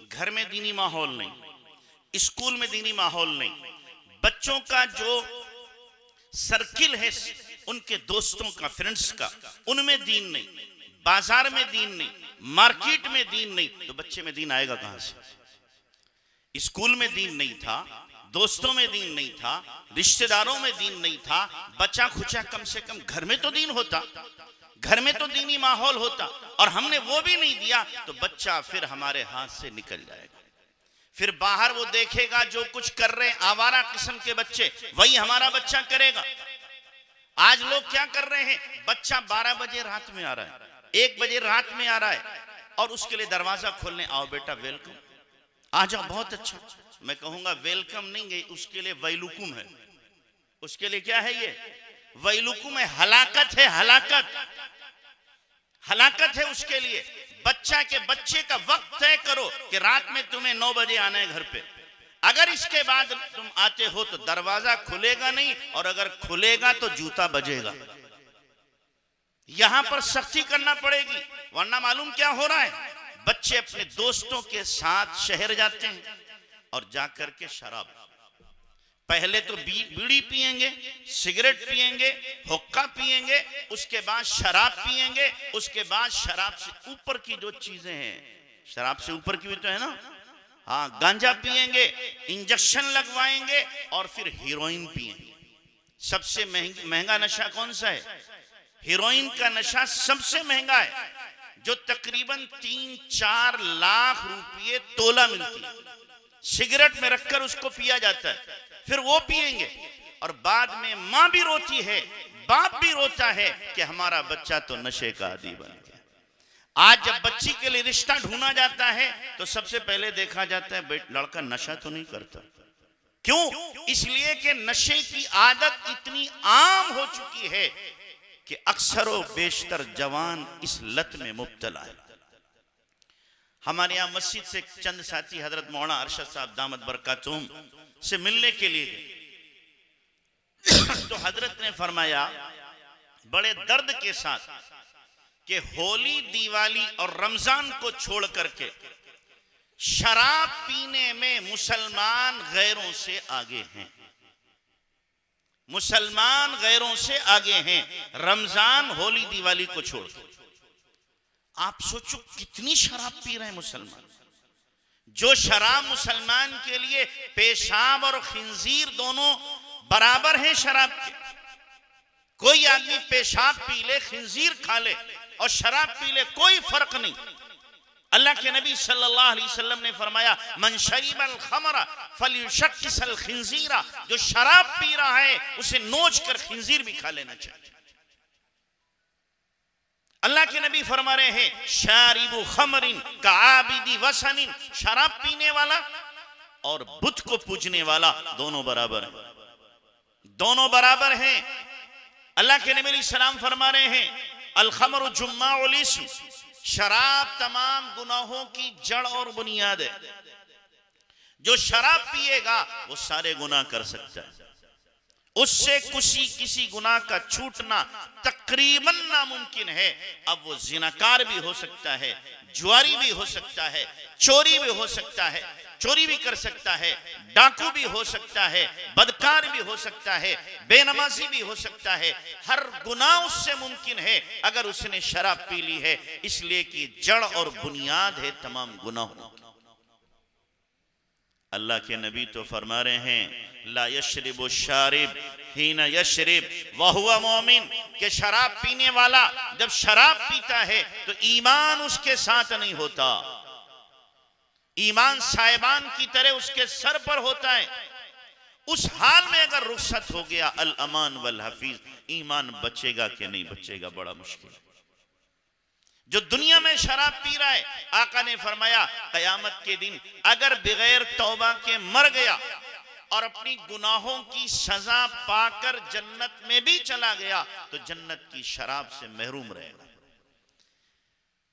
घर में दीनी माहौल नहीं, स्कूल में दीनी माहौल नहीं, बच्चों का जो सर्किल है उनके दोस्तों का, फ्रेंड्स का, उनमें दीन नहीं, बाजार में दीन नहीं, मार्केट में दीन नहीं, तो बच्चे में दीन आएगा कहां से? स्कूल में दीन नहीं था, दोस्तों में दीन नहीं था, रिश्तेदारों में दीन नहीं था, बचा खुचा कम से कम घर में तो दीन होता, घर में तो दीनी माहौल होता, और हमने वो भी नहीं दिया तो बच्चा फिर हमारे हाथ से निकल जाएगा। फिर बाहर वो देखेगा जो कुछ कर रहे हैं आवारा किस्म के बच्चे, वही हमारा बच्चा करेगा। आज लोग क्या कर रहे हैं, बच्चा 12 बजे रात में आ रहा है, 1 बजे रात में आ रहा है, और उसके लिए दरवाजा खोलने, आओ बेटा वेलकम, आ जाओ, बहुत अच्छा। मैं कहूंगा वेलकम नहीं है, उसके लिए वैलुकुम है। उसके लिए क्या है? ये वैलुकुम है, हलाकत है, हलाकत, हलाकत है उसके लिए। बच्चे का वक्त तय करो कि रात में तुम्हें 9 बजे आना है घर पे। अगर इसके बाद तुम आते हो तो दरवाजा खुलेगा नहीं, और अगर खुलेगा तो जूता बजेगा। यहां पर सख्ती करना पड़ेगी, वरना मालूम क्या हो रहा है, बच्चे अपने दोस्तों के साथ शहर जाते हैं और जाकर के शराब, पहले तो बीड़ी पिएंगे, सिगरेट पिएंगे, हुक्का पिएंगे, उसके बाद शराब पिएंगे, उसके बाद शराब से ऊपर की जो चीजें हैं, शराब से ऊपर की भी तो है ना, हाँ, गांजा पिएंगे, इंजेक्शन लगवाएंगे, और फिर हीरोइन पिएंगे। सबसे महंगा नशा कौन सा है? हीरोइन का नशा सबसे महंगा है, जो तकरीबन 3-4 लाख रुपये तोला मिलती है। सिगरेट में रखकर उसको पिया जाता है, फिर वो पिएंगे, और बाद में माँ भी रोती है, बाप भी रोता है कि हमारा बच्चा तो नशे का आदी बन गया। आज जब बच्ची के लिए रिश्ता ढूंढा जाता है तो सबसे पहले देखा जाता है लड़का नशा तो नहीं करता। क्यों? इसलिए कि नशे की आदत इतनी आम हो चुकी है कि अक्सरों बेशतर जवान इस लत में मुब्तला है। हमारे यहाँ मस्जिद से चंद साथी हजरत मौलाना अरशद साहब दामत बरकातुहुम से मिलने के लिए गए तो हजरत ने फरमाया बड़े दर्द के साथ कि होली, दिवाली और रमजान को छोड़ करके शराब पीने में मुसलमान गैरों से आगे हैं, मुसलमान गैरों से आगे हैं, रमजान, होली, दिवाली को छोड़ के। आप सोचो कितनी शराब पी रहे हैं मुसलमान। जो शराब मुसलमान के लिए पेशाब और खिंजीर दोनों बराबर हैं शराब के। कोई आदमी पेशाब पी ले, खिंजीर खा ले और शराब पी ले, कोई फर्क नहीं। अल्लाह के नबी सल्लल्लाहु अलैहि वसल्लम ने फरमाया, मन शरीबल खमरा फलयुशक्किसल खिंजीरा, जो शराब पी रहा है उसे नोच कर खिंजीर भी खा लेना चाहिए। अल्लाह के नबी फरमा रहे हैं, शारिबु खमरिन का आबिदी वसनिन, शराब पीने वाला और बुत को पूजने वाला दोनों बराबर हैं, दोनों बराबर हैं। अल्लाह के नबी सलाम फरमा रहे हैं, अल खमरु जुम्माउल इस्म, शराब तमाम गुनाहों की जड़ और बुनियाद है। जो शराब पिएगा वो सारे गुनाह कर सकता है, उससे किसी गुनाह का छूटना तकरीबन नामुमकिन है। अब वो जिनाकार भी हो सकता है, जुआरी भी हो सकता है, चोरी भी हो सकता है, चोरी भी कर सकता है, डाकू भी हो सकता है, बदकार भी हो सकता है, बेनमाजी भी हो सकता है। हर गुनाह उससे मुमकिन है अगर उसने शराब पी ली है, इसलिए कि जड़ और बुनियाद है तमाम गुनाहों की। अल्लाह के नबी तो फरमा रहे हैं, ला यशरिबु शारिब हीना यशरिब वहुवा मोमिन, के शराब पीने वाला जब शराब पीता है तो ईमान उसके साथ नहीं होता, ईमान साहिबान की तरह उसके सर पर होता है। उस हाल में अगर रुखसत हो गया, अल अमान वल हफीज, ईमान बचेगा कि नहीं बचेगा बड़ा मुश्किल है। जो दुनिया में शराब पी रहा है, आका ने फरमाया कयामत के दिन अगर बगैर तौबा के मर गया और अपनी गुनाहों की सजा पाकर जन्नत में भी चला गया तो जन्नत की शराब से महरूम रहेगा।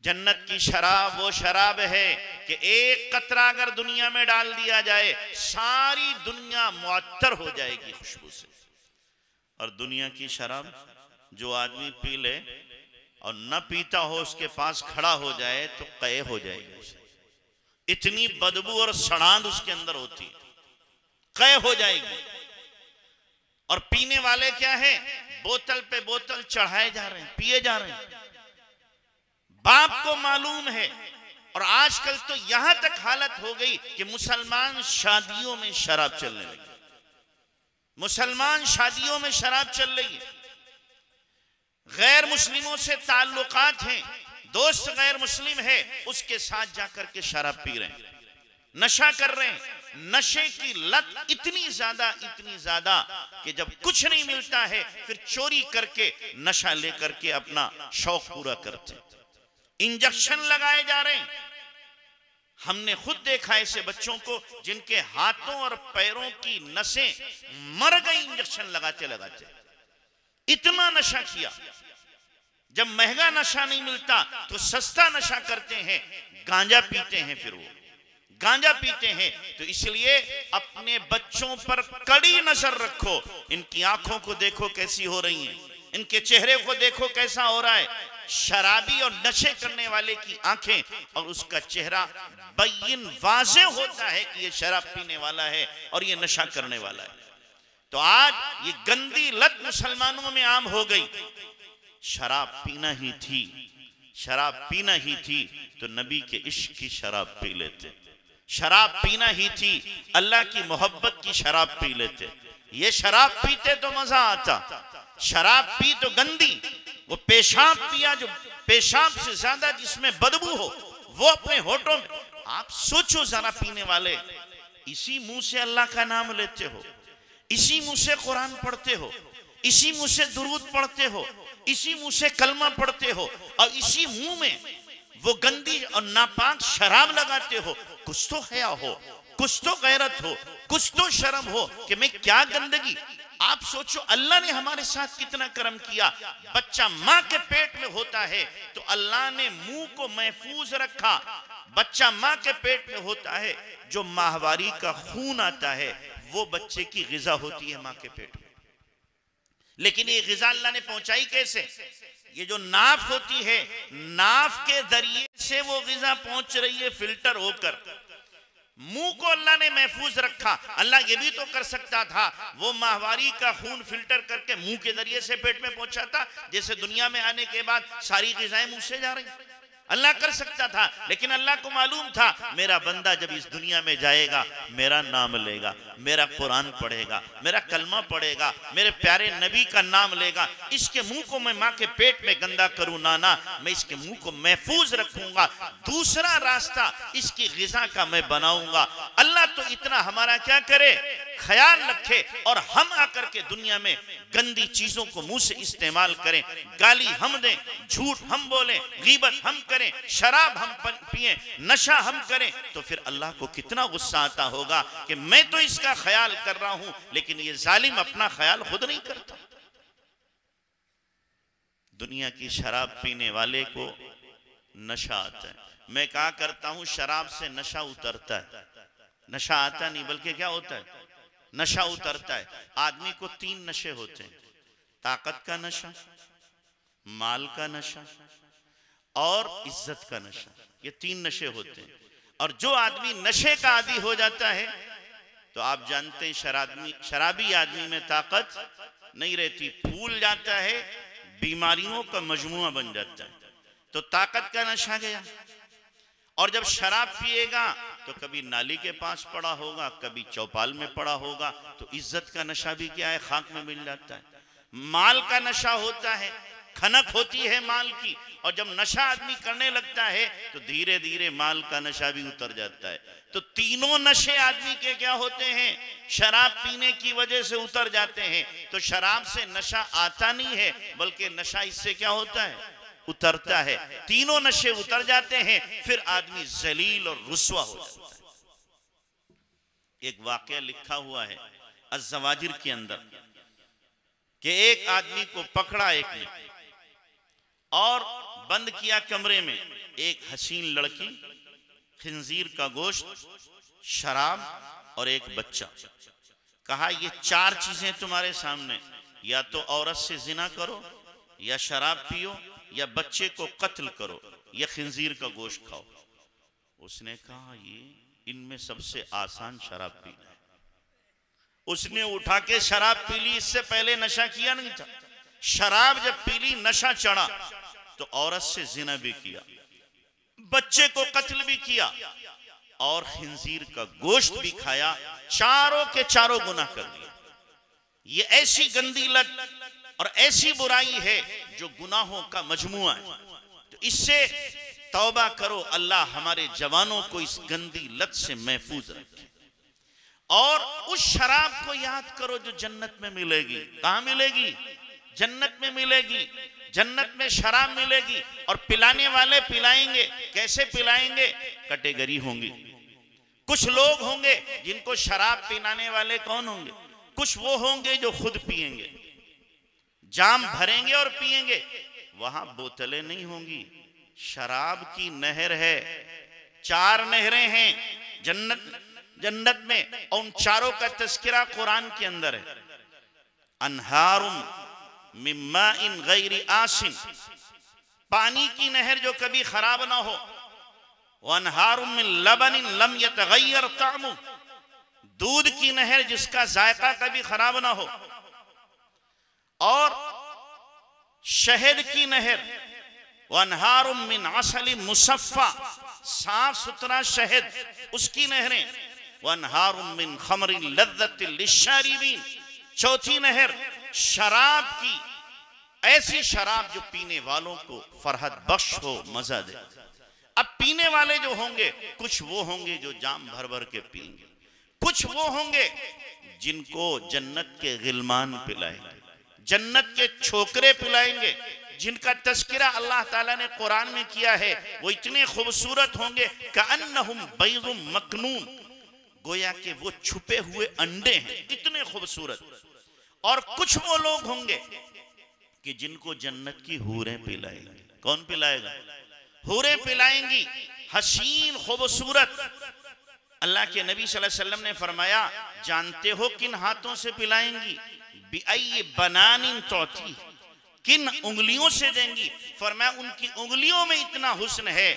जन्नत की शराब वो शराब है कि एक कतरा अगर दुनिया में डाल दिया जाए सारी दुनिया मुअत्तर हो जाएगी खुशबू से। और दुनिया की शराब जो आदमी पी ले और न पीता हो उसके पास खड़ा हो जाए तो क़य हो जाएगी। इतनी बदबू और सड़ांध उसके अंदर होती है, कै हो जाएगी। और पीने वाले क्या है, बोतल पे बोतल चढ़ाए जा रहे हैं, पिए जा रहे हैं। बाप को मालूम है। और आजकल तो यहां तक हालत हो गई कि मुसलमान शादियों में शराब चलने लगी। मुसलमान शादियों में शराब चल रही है। गैर मुस्लिमों से ताल्लुकात हैं, दोस्त गैर मुस्लिम है, उसके साथ जाकर के शराब पी रहे हैं, नशा कर रहे हैं। नशे की लत इतनी ज्यादा कि जब कुछ नहीं मिलता है फिर चोरी करके नशा लेकर के अपना शौक पूरा करते हैं। इंजेक्शन लगाए जा रहे हैं। हमने खुद देखा ऐसे बच्चों को जिनके हाथों और पैरों की नसें मर गई इंजेक्शन लगाते लगाते। इतना नशा किया। जब महंगा नशा नहीं मिलता तो सस्ता नशा करते हैं, गांजा पीते हैं। फिर वो गांजा पीते हैं। तो इसलिए अपने बच्चों पर कड़ी नजर रखो। इनकी आंखों को देखो कैसी हो रही हैं, इनके चेहरे को देखो कैसा हो रहा है। शराबी और नशे करने वाले की आंखें और उसका चेहरा बैन वाज़े होता है कि ये शराब पीने वाला है और ये नशा करने वाला है। तो आज ये गंदी लत मुसलमानों में आम हो गई। शराब पीना ही थी, शराब पीना ही थी तो नबी के इश्क की शराब पी लेते। शराब पीना ही थी, अल्लाह की मोहब्बत की शराब पी लेते। ये शराब पीते तो मजा आता। शराब पी तो गंदी, वो पेशाब पिया जो पेशाब से ज्यादा जिसमें बदबू हो वो अपने होठों में। आप सोचो जरा, पीने वाले इसी मुंह से अल्लाह का नाम लेते हो, इसी मुंह से कुरान पढ़ते हो, इसी मुंह से दुरूद पढ़ते हो, इसी मुंह से कलमा पढ़ते हो और इसी मुंह में वो गंदी और नापाक शराब लगाते हो। कुछ तो हया हो, कुछ तो गैरत हो, कुछ तो शर्म हो कि मैं क्या गंदगी। आप सोचो अल्लाह ने हमारे साथ कितना करम किया। बच्चा माँ के पेट में होता है तो अल्लाह ने मुंह को महफूज रखा। बच्चा माँ के पेट में होता है, जो माहवारी का खून आता है वो बच्चे की ग़िज़ा होती है माँ के पेट में। लेकिन ये ग़िज़ा अल्लाह ने पहुंचाई कैसे? ये जो नाफ होती है, नाफ के जरिए से वो ग़िज़ा पहुंच रही है फिल्टर होकर। मुंह को अल्लाह ने महफूज रखा। अल्लाह ये भी तो कर सकता था, वो माहवारी का खून फिल्टर करके मुंह के जरिए से पेट में पहुंचाता, जैसे दुनिया में आने के बाद सारी ग़िज़ाएं मुंह से जा रही। अल्लाह कर सकता था, लेकिन अल्लाह को मालूम था मेरा बंदा जब इस दुनिया में जाएगा मेरा नाम लेगा, मेरा कुरान पढ़ेगा, मेरा कलमा पढ़ेगा, मेरे प्यारे नबी का नाम लेगा। इसके मुंह को मैं माँ के पेट में गंदा करूं ना, मैं इसके मुंह को महफूज रखूंगा, दूसरा रास्ता इसकी ग़िज़ा का मैं बनाऊंगा। अल्लाह तो इतना हमारा क्या करे, ख्याल रखे और हम आकर के दुनिया में गंदी चीजों को मुंह से इस्तेमाल करें, गाली हम दें, झूठ हम बोलें, गीबत हम करें, शराब हम पिएं, नशा हम करें, तो फिर अल्लाह को कितना गुस्सा आता होगा कि मैं तो इसका ख्याल कर रहा हूं लेकिन ये जालिम अपना ख्याल खुद नहीं करता। दुनिया की शराब पीने वाले को नशा आता है। मैं कहा करता हूं शराब से नशा उतरता है, नशा आता नहीं बल्कि क्या होता है, नशा उतरता है। आदमी को 3 नशे होते हैं, ताकत का नशा, माल का नशा और इज्जत का नशा। ये 3 नशे होते हैं। और जो आदमी नशे का आदी हो जाता है तो आप जानते हैं शराबी आदमी में ताकत नहीं रहती, फूल जाता है, बीमारियों का मजमुआ बन जाता है। तो ताकत का नशा गया। और जब शराब पिएगा तो कभी नाली के पास पड़ा होगा, कभी चौपाल में पड़ा होगा। तो इज्जत का नशा भी क्या है, खाक में मिल जाता है। माल का नशा होता है, खनक होती है माल की। और जब नशा आदमी करने लगता है तो धीरे धीरे माल का नशा भी उतर जाता है। तो तीनों नशे आदमी के क्या होते हैं, शराब पीने की वजह से उतर जाते हैं। तो शराब से नशा आता नहीं है बल्कि नशा इससे क्या होता है, उतरता है। तीनों नशे उतर जाते हैं, फिर आदमी जलील और रुस्वा हो जाता है। एक वाकया लिखा हुआ है अज़्ज़वाजिर के अंदर कि एक आदमी को पकड़ा एक ने और बंद किया कमरे में। एक हसीन लड़की, खिंजीर का गोश्त, शराब और एक बच्चा। कहा ये 4 चीजें तुम्हारे सामने, या तो औरत से जिना करो, या शराब पियो, या बच्चे को कत्ल करो, या खिंजीर का गोश्त खाओ। उसने कहा ये इनमें सबसे आसान शराब पीना है। उसने उठा के शराब पी ली, इससे पहले नशा किया नहीं था। शराब जब पी ली, नशा चढ़ा तो औरत से जिना भी किया, बच्चे को कत्ल भी किया और खिंजीर का गोश्त भी खाया। चारों के चारों गुनाह कर दिया। ये ऐसी गंदी लत और ऐसी बुराई है जो गुनाहों का मजमुआ है। तो इससे तौबा करो, अल्लाह हमारे जवानों को इस गंदी लत से महफूज रखे। और उस शराब को याद करो जो जन्नत में मिलेगी। कहां मिलेगी? जन्नत में मिलेगी। जन्नत में शराब मिलेगी और पिलाने वाले पिलाएंगे। कैसे पिलाएंगे? कैटेगरी होंगी। कुछ लोग होंगे जिनको शराब पिलाने वाले कौन होंगे? कुछ वो होंगे जो खुद पिएंगे, जाम भरेंगे और पिएंगे। वहां बोतलें नहीं होंगी, शराब की नहर है। 4 नहरें हैं जन्नत में और उन चारों का तस्करा कुरान के अंदर है। अनहारुम मिम्मा इन गैरी आसिन, पानी की नहर जो कभी खराब ना हो। वनहारुम मिन लबनिन लम यतगय्यर तामु, दूध की नहर जिसका जायका कभी खराब ना हो। और शहद की नहर। वनहारुम मिन असली मुसफ़ा, साफ सुथरा शहद, उसकी नहरें। वनहारुम मिन खमरिन लज़्ज़तिन लिश्शारिबीन, चौथी नहर शराब की, ऐसी शराब जो पीने वालों को फरहत बख्श हो, मजा दे। अब पीने वाले जो होंगे, कुछ वो होंगे जो जाम भर भर के पिएंगे, कुछ वो होंगे जिनको जन्नत के गिलमान पिलाएंगे, जन्नत के छोकरे पिलाएंगे, जिनका तस्करा अल्लाह ताला ने कुरान में किया है। वो इतने खूबसूरत होंगे कअन्नहुम बैज़ुम मकनून, गोया के वो छुपे हुए अंडे हैं, इतने खूबसूरत। और कुछ वो लोग होंगे कि जिनको जन्नत की हूरें पिलाएंगी। कौन पिलाएगा? हूरें पिलाएंगी, हसीन खूबसूरत। अल्लाह के नबी सल्लल्लाहु अलैहि वसल्लम ने फरमाया, जानते हो किन हाथों से पिलाएंगी? बिअय्यि बनानिन तौती, किन उंगलियों से देंगी? फरमाया उनकी उंगलियों में इतना हुस्न है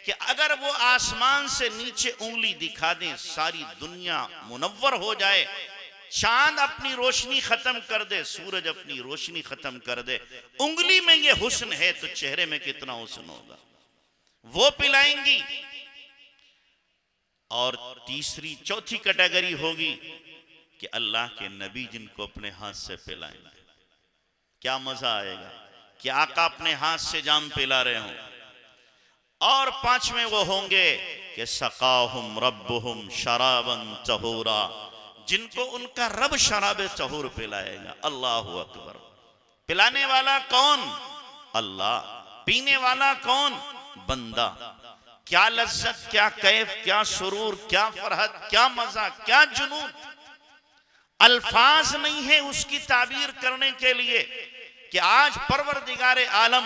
कि अगर वो आसमान से नीचे उंगली दिखा दें, सारी दुनिया मुनव्वर हो जाए। चांद अपनी रोशनी खत्म कर दे, सूरज अपनी रोशनी खत्म कर दे, उंगली में ये हुस्न है तो चेहरे में कितना हुस्न होगा। वो पिलाएंगी। और तीसरी चौथी कैटेगरी होगी कि अल्लाह के नबी जिनको अपने हाथ से पिलाएंगे। क्या मजा आएगा कि आका अपने हाथ से जाम पिला रहे हों। और 5वें वो होंगे कि सकाहुम रब्बुहुम शराबन तहूरा, जिनको उनका रब शराब तहूर पिलाएगा। अल्लाहु अकबर। पिलाने वाला कौन? अल्लाह। पीने वाला कौन? बंदा। क्या लज्जत, क्या कैफ, क्या सुरूर, क्या फरहत, क्या मजा, क्या जुनून। अल्फाज नहीं है उसकी ताबीर करने के लिए कि आज परवरदिगारे आलम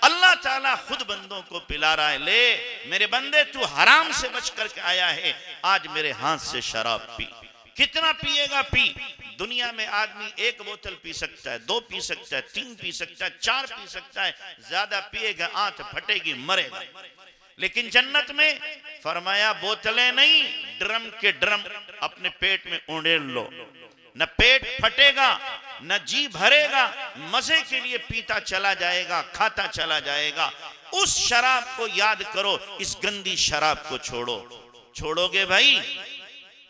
अल्लाह ताला खुद बंदों को पिला रहा है। ले मेरे बंदे, तू हराम से बच करके आया है, आज मेरे हाथ से शराब पी। कितना पिएगा? पी। दुनिया में आदमी 1 बोतल पी सकता है, 2 पी सकता है, 3 पी सकता है, 4 पी सकता है। ज्यादा पिएगा आंत फटेगी, मरेगा। लेकिन जन्नत में फरमाया बोतलें नहीं, ड्रम के ड्रम अपने पेट में उड़ेल लो, न पेट फटेगा न जी भरेगा, मजे के लिए पीता चला जाएगा, खाता चला जाएगा। उस शराब को याद करो, इस गंदी शराब को छोड़ो। छोड़ोगे भाई?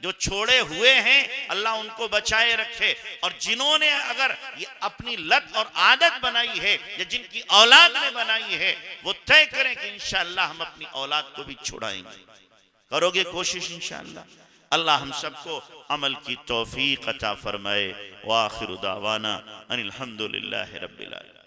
जो छोड़े हुए हैं अल्लाह उनको बचाए रखे। और जिन्होंने अगर ये अपनी लत और आदत बनाई है या जिनकी औलाद ने बनाई है, वो तय करें कि इंशाअल्लाह हम अपनी औलाद को भी छुड़ाएंगे। करोगे कोशिश इंशाअल्लाह? अल्लाह हम सबको अमल की तौफीक अता फरमाए। व आखिरु दावाना अनिल हम्दुलिल्लाहि रब्बिल आलमीन।